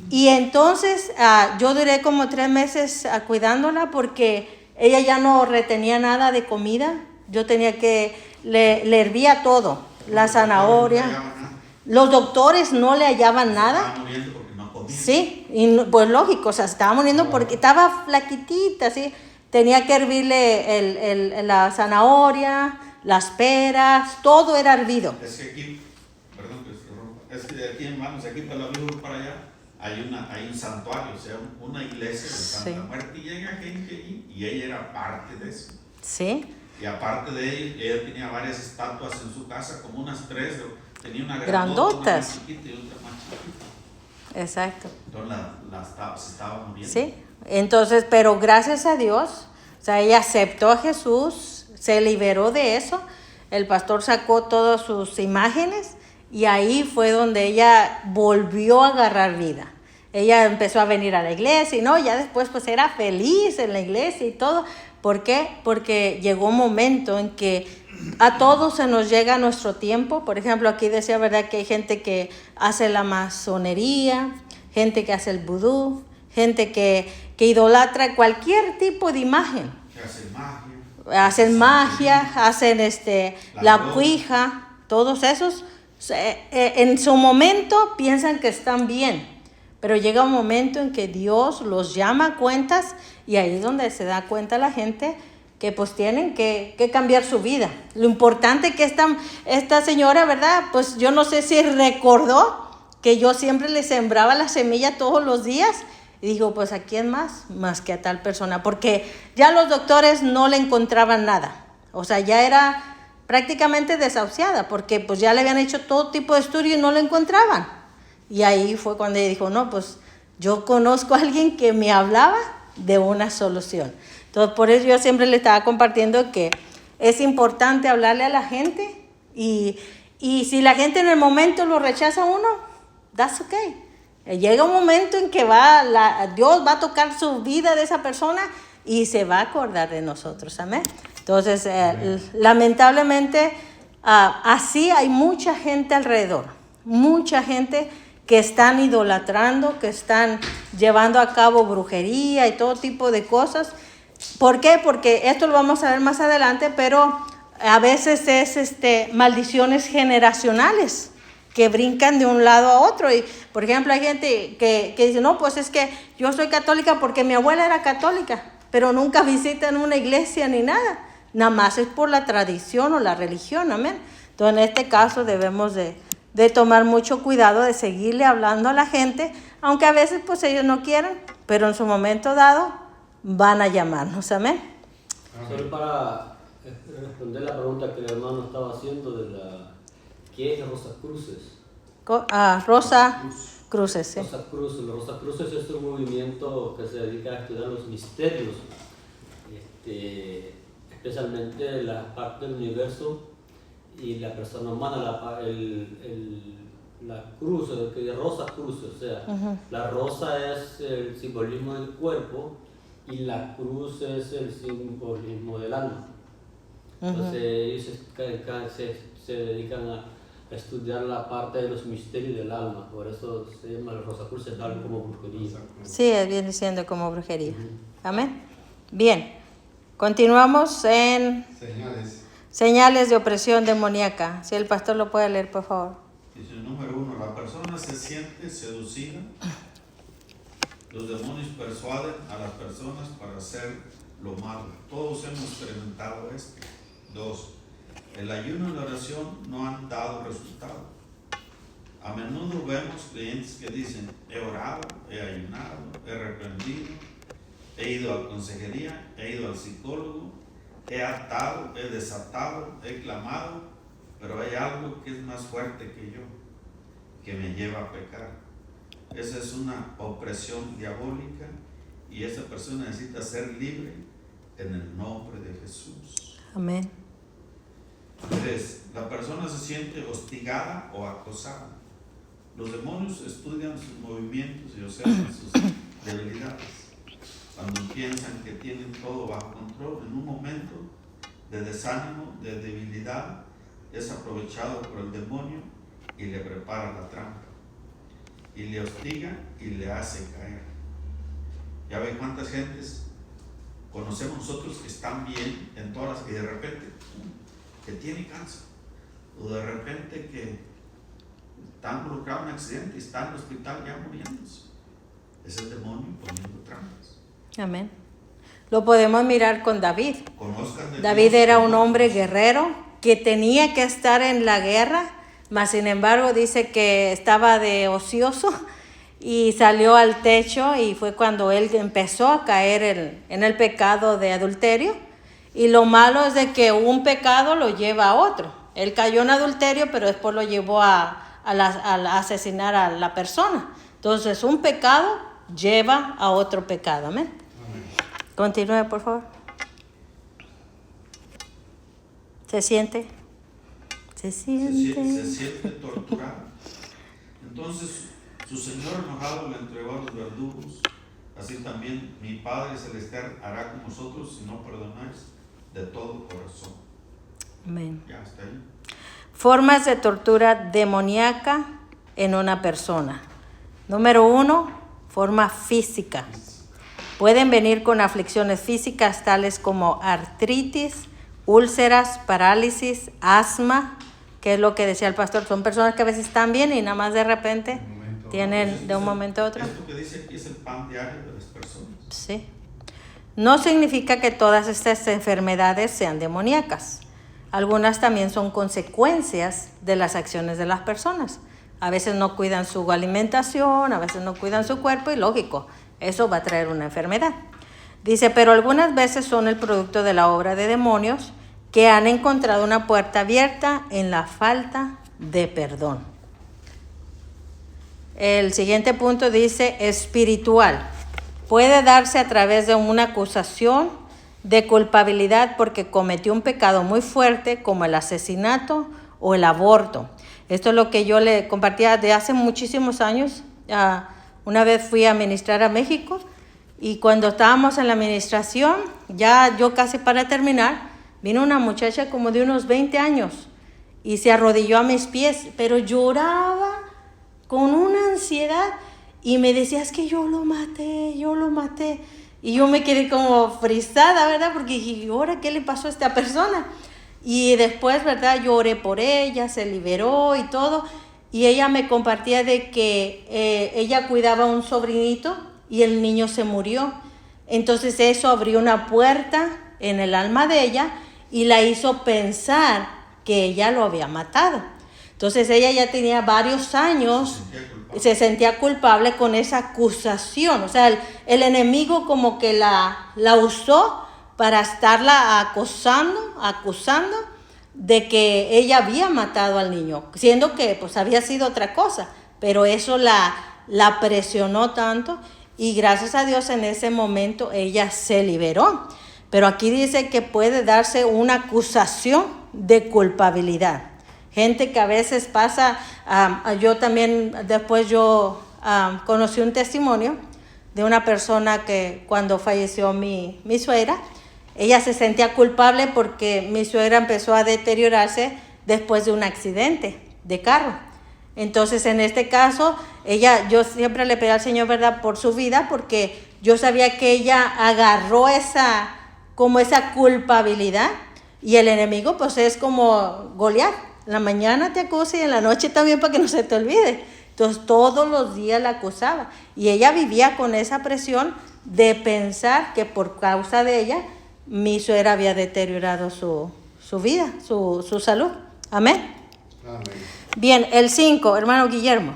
Y entonces yo duré como 3 meses cuidándola porque ella ya no retenía nada de comida. Yo tenía que, le hervía todo, la zanahoria. Los doctores no le hallaban nada. Estaba muriendo porque no comía. Sí, y pues lógico, o sea, estaba muriendo porque estaba flaquitita, ¿sí? Tenía que hervirle la zanahoria, las peras, todo era hervido. Es que aquí, perdón que se rompa, es que de aquí en manos, aquí para la Virgen para allá, hay un santuario, o sea, una iglesia de Santa Sí. Muerte, y llega gente allí, y ella era parte de eso. Sí, Y aparte de ello, ella tenía varias estatuas en su casa, como unas 3, tenía una grandota, una Grandotas. más chiquita y otra más chiquita. exacto. Entonces se estaba muriendo. Sí, entonces, pero gracias a Dios, o sea, ella aceptó a Jesús, se liberó de eso, el pastor sacó todas sus imágenes y ahí fue donde ella volvió a agarrar vida. Ella empezó a venir a la iglesia y no, ya después pues era feliz en la iglesia y todo. ¿Por qué? Porque llegó un momento en que a todos se nos llega nuestro tiempo. Por ejemplo, aquí decía, ¿verdad?, que hay gente que hace la masonería, gente que hace el vudú, gente que idolatra cualquier tipo de imagen. Que hacen magia. Hacen magia, hacen La la broma. cuija, todos esos. En su momento piensan que están bien, pero llega un momento en que Dios los llama a cuentas y ahí es donde se da cuenta la gente que pues tienen que cambiar su vida. Lo importante que esta señora, ¿verdad? Pues yo no sé si recordó que yo siempre le sembraba la semilla todos los días y digo, pues ¿a quién más que a tal persona? Porque ya los doctores no le encontraban nada, o sea, ya era prácticamente desahuciada porque pues ya le habían hecho todo tipo de estudio y no lo encontraban. Y ahí fue cuando ella dijo, no, pues yo conozco a alguien que me hablaba de una solución. Entonces, por eso yo siempre le estaba compartiendo que es importante hablarle a la gente y si la gente en el momento lo rechaza a uno, that's okay. Llega un momento en que Dios va a tocar su vida de esa persona y se va a acordar de nosotros, amén. Entonces, lamentablemente, así hay mucha gente alrededor, mucha gente que están idolatrando, que están llevando a cabo brujería y todo tipo de cosas. ¿Por qué? Porque esto lo vamos a ver más adelante, pero a veces es maldiciones generacionales que brincan de un lado a otro. Y, por ejemplo, hay gente que dice, no, pues es que yo soy católica porque mi abuela era católica, pero nunca visitan una iglesia ni nada. Nada más es por la tradición o la religión, amén. Entonces, en este caso debemos de tomar mucho cuidado de seguirle hablando a la gente, aunque a veces pues ellos no quieran, pero en su momento dado van a llamarnos, amén. Solo para responder la pregunta que el hermano estaba haciendo de ¿qué es Rosacruces? Rosa Cruces, sí. Rosacruces. Los Rosacruces es un movimiento que se dedica a estudiar los misterios, especialmente la parte del universo y la persona humana, la cruz, que de rosa cruz, o sea, la rosa es el simbolismo del cuerpo y la cruz es el simbolismo del alma. Entonces ellos se dedican a estudiar la parte de los misterios del alma, por eso se llama el Rosacruces, es algo como brujería. Sí, viene siendo como brujería. Amén. Bien, continuamos en señales de opresión demoníaca. Si el pastor lo puede leer, por favor. Dice, número 1, la persona se siente seducida. Los demonios persuaden a las personas para hacer lo malo. Todos hemos experimentado esto. 2, el ayuno y la oración no han dado resultado. A menudo vemos creyentes que dicen, he orado, he ayunado, he reprendido, he ido a la consejería, he ido al psicólogo, he atado, he desatado, he clamado, pero hay algo que es más fuerte que yo, que me lleva a pecar. Esa es una opresión diabólica y esa persona necesita ser libre en el nombre de Jesús. Amén. 3. La persona se siente hostigada o acosada. Los demonios estudian sus movimientos y observan sus debilidades. Cuando piensan que tienen todo bajo control, en un momento de desánimo, de debilidad, es aprovechado por el demonio y le prepara la trampa. Y le hostiga y le hace caer. Ya ven cuántas gentes conocemos nosotros que están bien en todas y de repente que tiene cáncer, o de repente que está involucrado en un accidente y está en el hospital ya muriéndose. Es el demonio poniendo trampas. Amén. Lo podemos mirar con David. Conozcan de David Dios, era un hombre guerrero que tenía que estar en la guerra, mas sin embargo dice que estaba de ocioso y salió al techo, y fue cuando él empezó a caer en el pecado de adulterio. Y lo malo es de que un pecado lo lleva a otro. Él cayó en adulterio, pero después lo llevó a asesinar a la persona. Entonces, un pecado lleva a otro pecado. Amén. Continúe, por favor. ¿Se siente? Se siente. Se siente torturado. Entonces, su Señor enojado le entregó a los verdugos. Así también mi Padre Celestial hará con vosotros si no perdonáis de todo corazón. Amén. Ya está ahí. Formas de tortura demoníaca en una persona. Número 1, forma física. Pueden venir con aflicciones físicas tales como artritis, úlceras, parálisis, asma, que es lo que decía el pastor. Son personas que a veces están bien y nada más de repente tienen de un momento a otro. Esto que dice aquí es el pan diario de las personas. Sí. No significa que todas estas enfermedades sean demoníacas. Algunas también son consecuencias de las acciones de las personas. A veces no cuidan su alimentación, a veces no cuidan su cuerpo y lógico, eso va a traer una enfermedad. Dice, pero algunas veces son el producto de la obra de demonios que han encontrado una puerta abierta en la falta de perdón. El siguiente punto dice espiritual. Puede darse a través de una acusación de culpabilidad porque cometió un pecado muy fuerte como el asesinato o el aborto. Esto es lo que yo le compartía de hace muchísimos años. Una vez fui a ministrar a México y cuando estábamos en la administración, ya yo casi para terminar, vino una muchacha como de unos 20 años y se arrodilló a mis pies, pero lloraba con una ansiedad y me decía, es que yo lo maté. Y yo me quedé como frisada, ¿verdad? Porque dije, ¿ahora qué le pasó a esta persona? Y después, ¿verdad? Yo oré por ella, se liberó y todo. Y ella me compartía de que ella cuidaba a un sobrinito y el niño se murió. Entonces eso abrió una puerta en el alma de ella y la hizo pensar que ella lo había matado. Entonces ella ya tenía varios años, se sentía culpable con esa acusación. O sea, el enemigo como que la usó para estarla acusando de que ella había matado al niño, siendo que pues había sido otra cosa, pero eso la presionó tanto y gracias a Dios en ese momento ella se liberó. Pero aquí dice que puede darse una acusación de culpabilidad. Gente que a veces pasa, yo también después conocí un testimonio de una persona que cuando falleció mi suegra, ella se sentía culpable porque mi suegra empezó a deteriorarse después de un accidente de carro. Entonces, en este caso, yo siempre le pedí al Señor, ¿verdad?, por su vida, porque yo sabía que ella agarró esa culpabilidad y el enemigo, pues, es como Goliat. En la mañana te acusa y en la noche también para que no se te olvide. Entonces, todos los días la acusaba y ella vivía con esa presión de pensar que por causa de ella, mi suegra había deteriorado su vida, su salud. Amén. Amén. Bien, el 5, hermano Guillermo.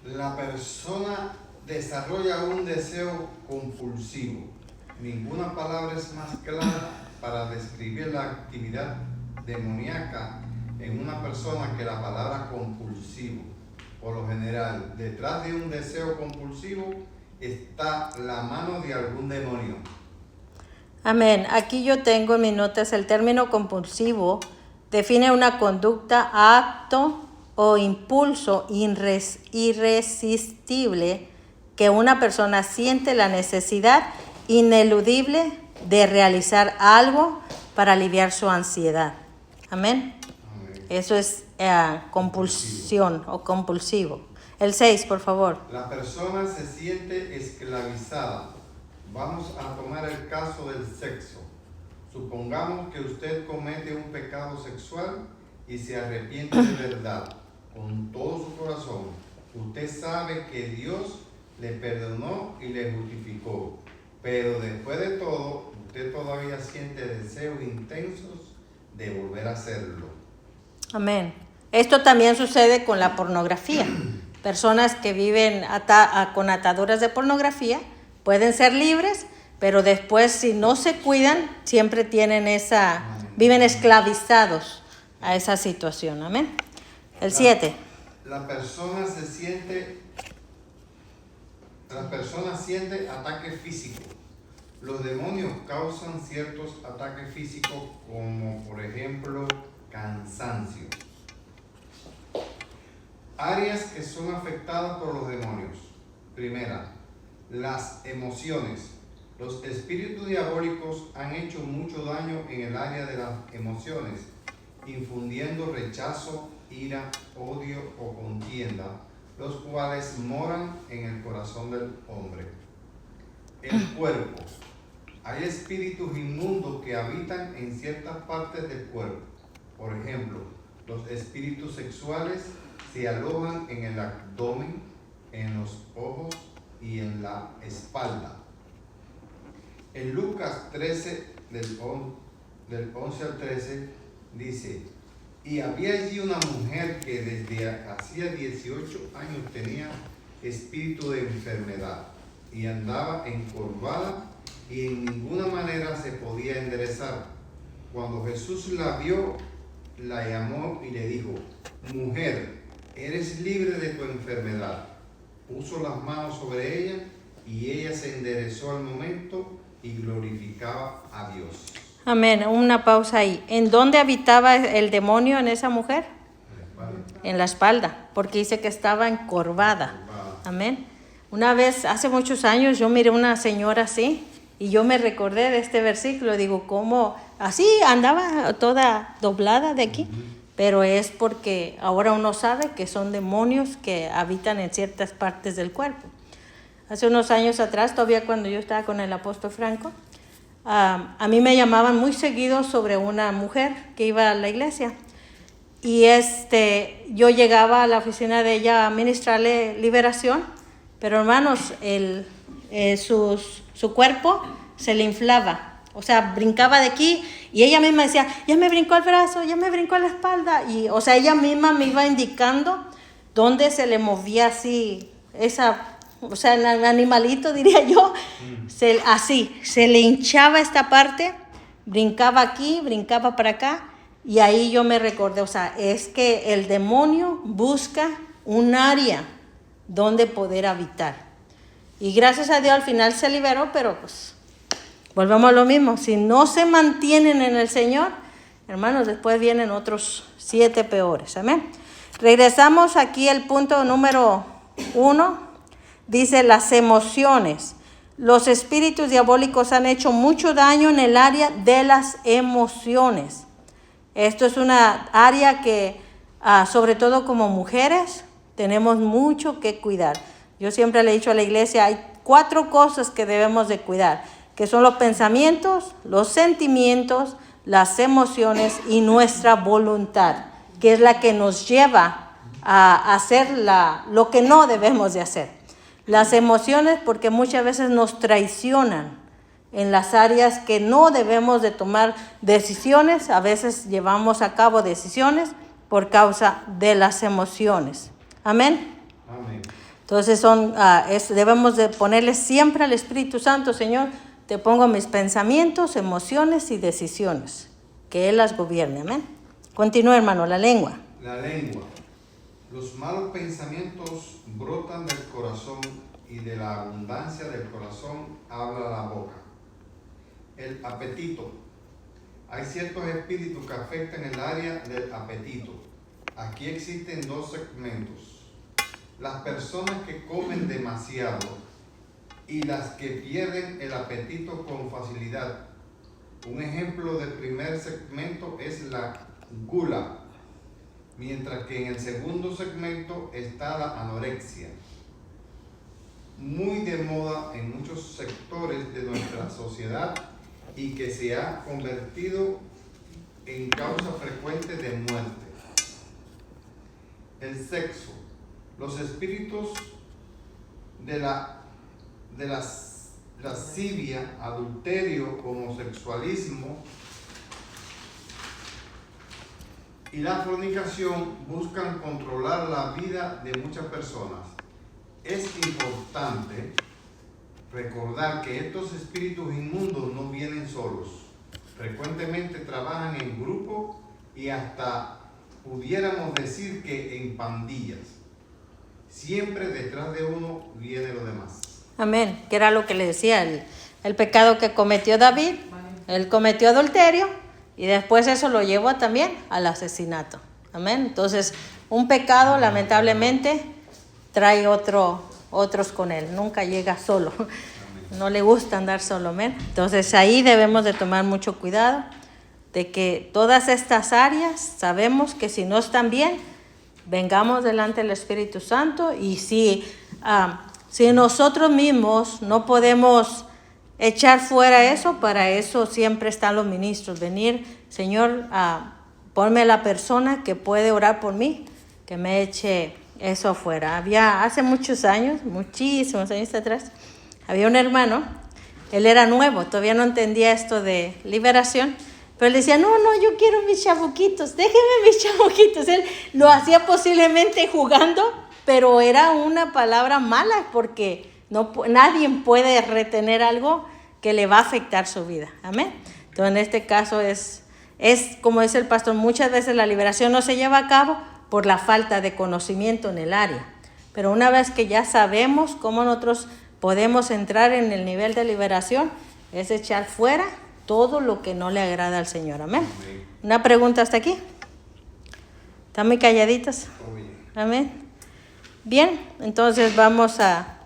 La persona desarrolla un deseo compulsivo. Ninguna palabra es más clara para describir la actividad demoníaca en una persona que la palabra compulsivo. Por lo general, detrás de un deseo compulsivo está la mano de algún demonio. Amén. Aquí yo tengo en mis notas el término compulsivo. Define una conducta, acto o impulso irresistible que una persona siente la necesidad ineludible de realizar algo para aliviar su ansiedad. Amén. Amén. Eso es compulsión o compulsivo. El 6, por favor. La persona se siente esclavizada. Vamos a tomar el caso del sexo. Supongamos que usted comete un pecado sexual y se arrepiente de verdad, con todo su corazón. Usted sabe que Dios le perdonó y le justificó, pero después de todo, usted todavía siente deseos intensos de volver a hacerlo. Amén. Esto también sucede con la pornografía. Personas que viven con ataduras de pornografía pueden ser libres, pero después si no se cuidan, siempre tienen viven esclavizados a esa situación. Amén. El 7. La persona siente ataques físicos. Los demonios causan ciertos ataques físicos como por ejemplo cansancio. Áreas que son afectadas por los demonios. Primera, las emociones. Los espíritus diabólicos han hecho mucho daño en el área de las emociones, infundiendo rechazo, ira, odio o contienda, los cuales moran en el corazón del hombre. El cuerpo. Hay espíritus inmundos que habitan en ciertas partes del cuerpo. Por ejemplo, los espíritus sexuales se alojan en el abdomen, en los ojos y en la espalda. En Lucas 13, del 11 al 13, dice: y había allí una mujer que desde hacía 18 años tenía espíritu de enfermedad y andaba encorvada y en ninguna manera se podía enderezar. Cuando Jesús la vio, la llamó y le dijo: mujer, eres libre de tu enfermedad. Puso las manos sobre ella y ella se enderezó al momento y glorificaba a Dios. Amén. Una pausa ahí. ¿En dónde habitaba el demonio en esa mujer? En la espalda, porque dice que estaba encorvada. Amén. Una vez, hace muchos años, yo miré una señora así y yo me recordé de este versículo. Digo, ¿cómo? Así andaba toda doblada de aquí. Pero es porque ahora uno sabe que son demonios que habitan en ciertas partes del cuerpo. Hace unos años atrás, todavía cuando yo estaba con el apóstol Franco, a mí me llamaban muy seguido sobre una mujer que iba a la iglesia. Y yo llegaba a la oficina de ella a ministrarle liberación, pero hermanos, su cuerpo se le inflaba. O sea, brincaba de aquí y ella misma decía, ya me brincó el brazo, ya me brincó la espalda. Y, o sea, ella misma me iba indicando dónde se le movía así o sea, el animalito, diría yo, así, se le hinchaba esta parte, brincaba aquí, brincaba para acá, y ahí yo me recordé, o sea, es que el demonio busca un área donde poder habitar. Y gracias a Dios al final se liberó, pero pues, volvemos a lo mismo, si no se mantienen en el Señor, hermanos, después vienen otros 7 peores, amén. Regresamos aquí al punto número 1. Dice las emociones. Los espíritus diabólicos han hecho mucho daño en el área de las emociones. Esto es una área que, sobre todo como mujeres, tenemos mucho que cuidar. Yo siempre le he dicho a la iglesia, hay 4 cosas que debemos de cuidar, que son los pensamientos, los sentimientos, las emociones y nuestra voluntad, que es la que nos lleva a hacer lo que no debemos de hacer. Las emociones, porque muchas veces nos traicionan en las áreas que no debemos de tomar decisiones. A veces llevamos a cabo decisiones por causa de las emociones. Amén. Amén. Entonces debemos de ponerle siempre al Espíritu Santo, Señor, te pongo mis pensamientos, emociones y decisiones, que Él las gobierne. Amén. Continúa, hermano, la lengua. La lengua. Los malos pensamientos brotan del corazón y de la abundancia del corazón habla la boca. El apetito. Hay ciertos espíritus que afectan el área del apetito. Aquí existen dos segmentos. Las personas que comen demasiado y las que pierden el apetito con facilidad. Un ejemplo del primer segmento es la gula, mientras que en el segundo segmento está la anorexia, muy de moda en muchos sectores de nuestra sociedad y que se ha convertido en causa frecuente de muerte. El sexo. Los espíritus de la lascivia, adulterio, homosexualismo y la fornicación buscan controlar la vida de muchas personas. Es importante recordar que estos espíritus inmundos no vienen solos. Frecuentemente trabajan en grupo y hasta pudiéramos decir que en pandillas. Siempre detrás de uno viene lo demás. Amén. Que era lo que le decía, el pecado que cometió David. Él cometió adulterio y después eso lo llevó también al asesinato. Amén. Entonces, un pecado lamentablemente trae otros con él. Nunca llega solo. No le gusta andar solo. Amén. Entonces, ahí debemos de tomar mucho cuidado de que todas estas áreas sabemos que si no están bien, vengamos delante del Espíritu Santo, y si nosotros mismos no podemos echar fuera eso, para eso siempre están los ministros. Venir, Señor, ponme la persona que puede orar por mí, que me eche eso afuera. Hace muchísimos años atrás, había un hermano, él era nuevo, todavía no entendía esto de liberación, pero él decía, no, yo quiero mis chabuquitos, déjeme mis chabuquitos. Él lo hacía posiblemente jugando, pero era una palabra mala, porque nadie puede retener algo que le va a afectar su vida. Amén. Entonces, en este caso es como dice el pastor, muchas veces la liberación no se lleva a cabo por la falta de conocimiento en el área. Pero una vez que ya sabemos cómo nosotros podemos entrar en el nivel de liberación, es echar fuera todo lo que no le agrada al Señor. Amén. Amén. ¿Una pregunta hasta aquí? ¿Están muy calladitos? Oye. Amén. Bien, entonces vamos a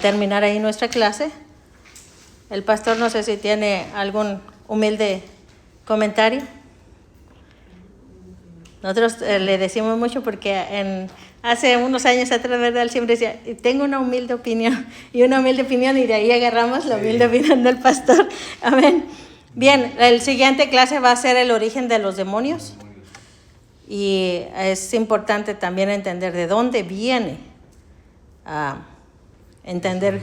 terminar ahí nuestra clase. El pastor no sé si tiene algún humilde comentario. Nosotros le decimos mucho porque hace unos años atrás, ¿verdad? Él siempre decía, tengo una humilde opinión, y de ahí agarramos la humilde opinión del pastor. Amén. Bien, la siguiente clase va a ser el origen de los demonios. Y es importante también entender de dónde viene, entender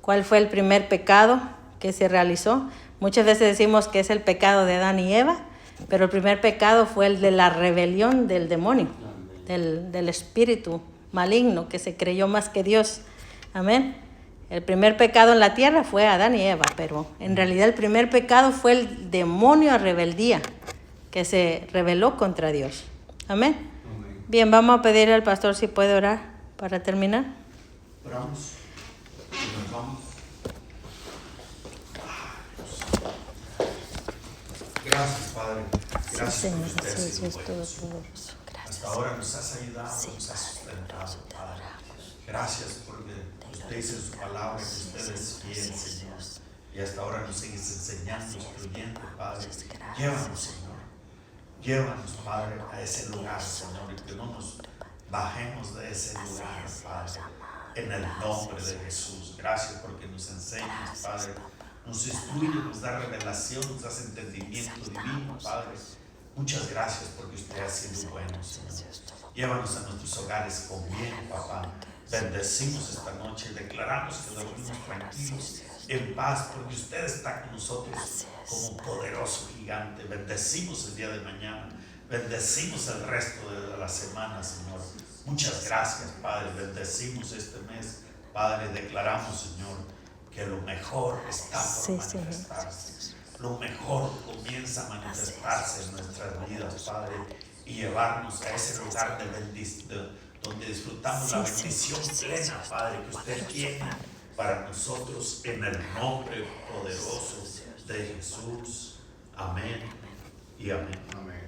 cuál fue el primer pecado que se realizó. Muchas veces decimos que es el pecado de Adán y Eva, pero el primer pecado fue el de la rebelión del demonio, del espíritu maligno que se creyó más que Dios. Amén. El primer pecado en la tierra fue Adán y Eva, pero en realidad el primer pecado fue el demonio a rebeldía que se rebeló contra Dios. Amén. Amén. Bien, vamos a pedir al pastor si puede orar para terminar. Oramos y nos vamos. Gracias, Padre. Gracias Sí, Señor porque usted ha Jesús, sido es bueno, todopoderoso. Señor. Gracias. Hasta ahora nos has ayudado, Sí, nos has Padre, sustentado, te Padre. adoramos. Gracias porque usted dice en su palabra que Sí, usted es Señor, fiel, sí, Señor. Dios. Y hasta ahora nos sigues enseñando, instruyendo, Padre. Muchas gracias, Llévanos, Señor. Llévanos, Padre, a ese lugar, Señor, y que no nos bajemos de ese lugar, Padre. En el nombre de Jesús. Gracias porque nos enseñas, Padre. Nos instruye, nos da revelación, nos da entendimiento divino, Padre. Muchas gracias porque usted ha sido bueno, Señor. Llévanos a nuestros hogares con bien, papá. Bendecimos esta noche y declaramos que dormimos tranquilos, en paz, porque usted está con nosotros como un poderoso gigante. Bendecimos el día de mañana. Bendecimos el resto de la semana, Señor. Muchas gracias, Padre. Bendecimos este mes. Padre, declaramos, Señor, que lo mejor está por manifestarse. Lo mejor comienza a manifestarse en nuestras vidas, Padre, y llevarnos a ese lugar donde disfrutamos la bendición plena, Padre, que usted tiene para nosotros en el nombre poderoso de Jesús. Amén y amén. Amén.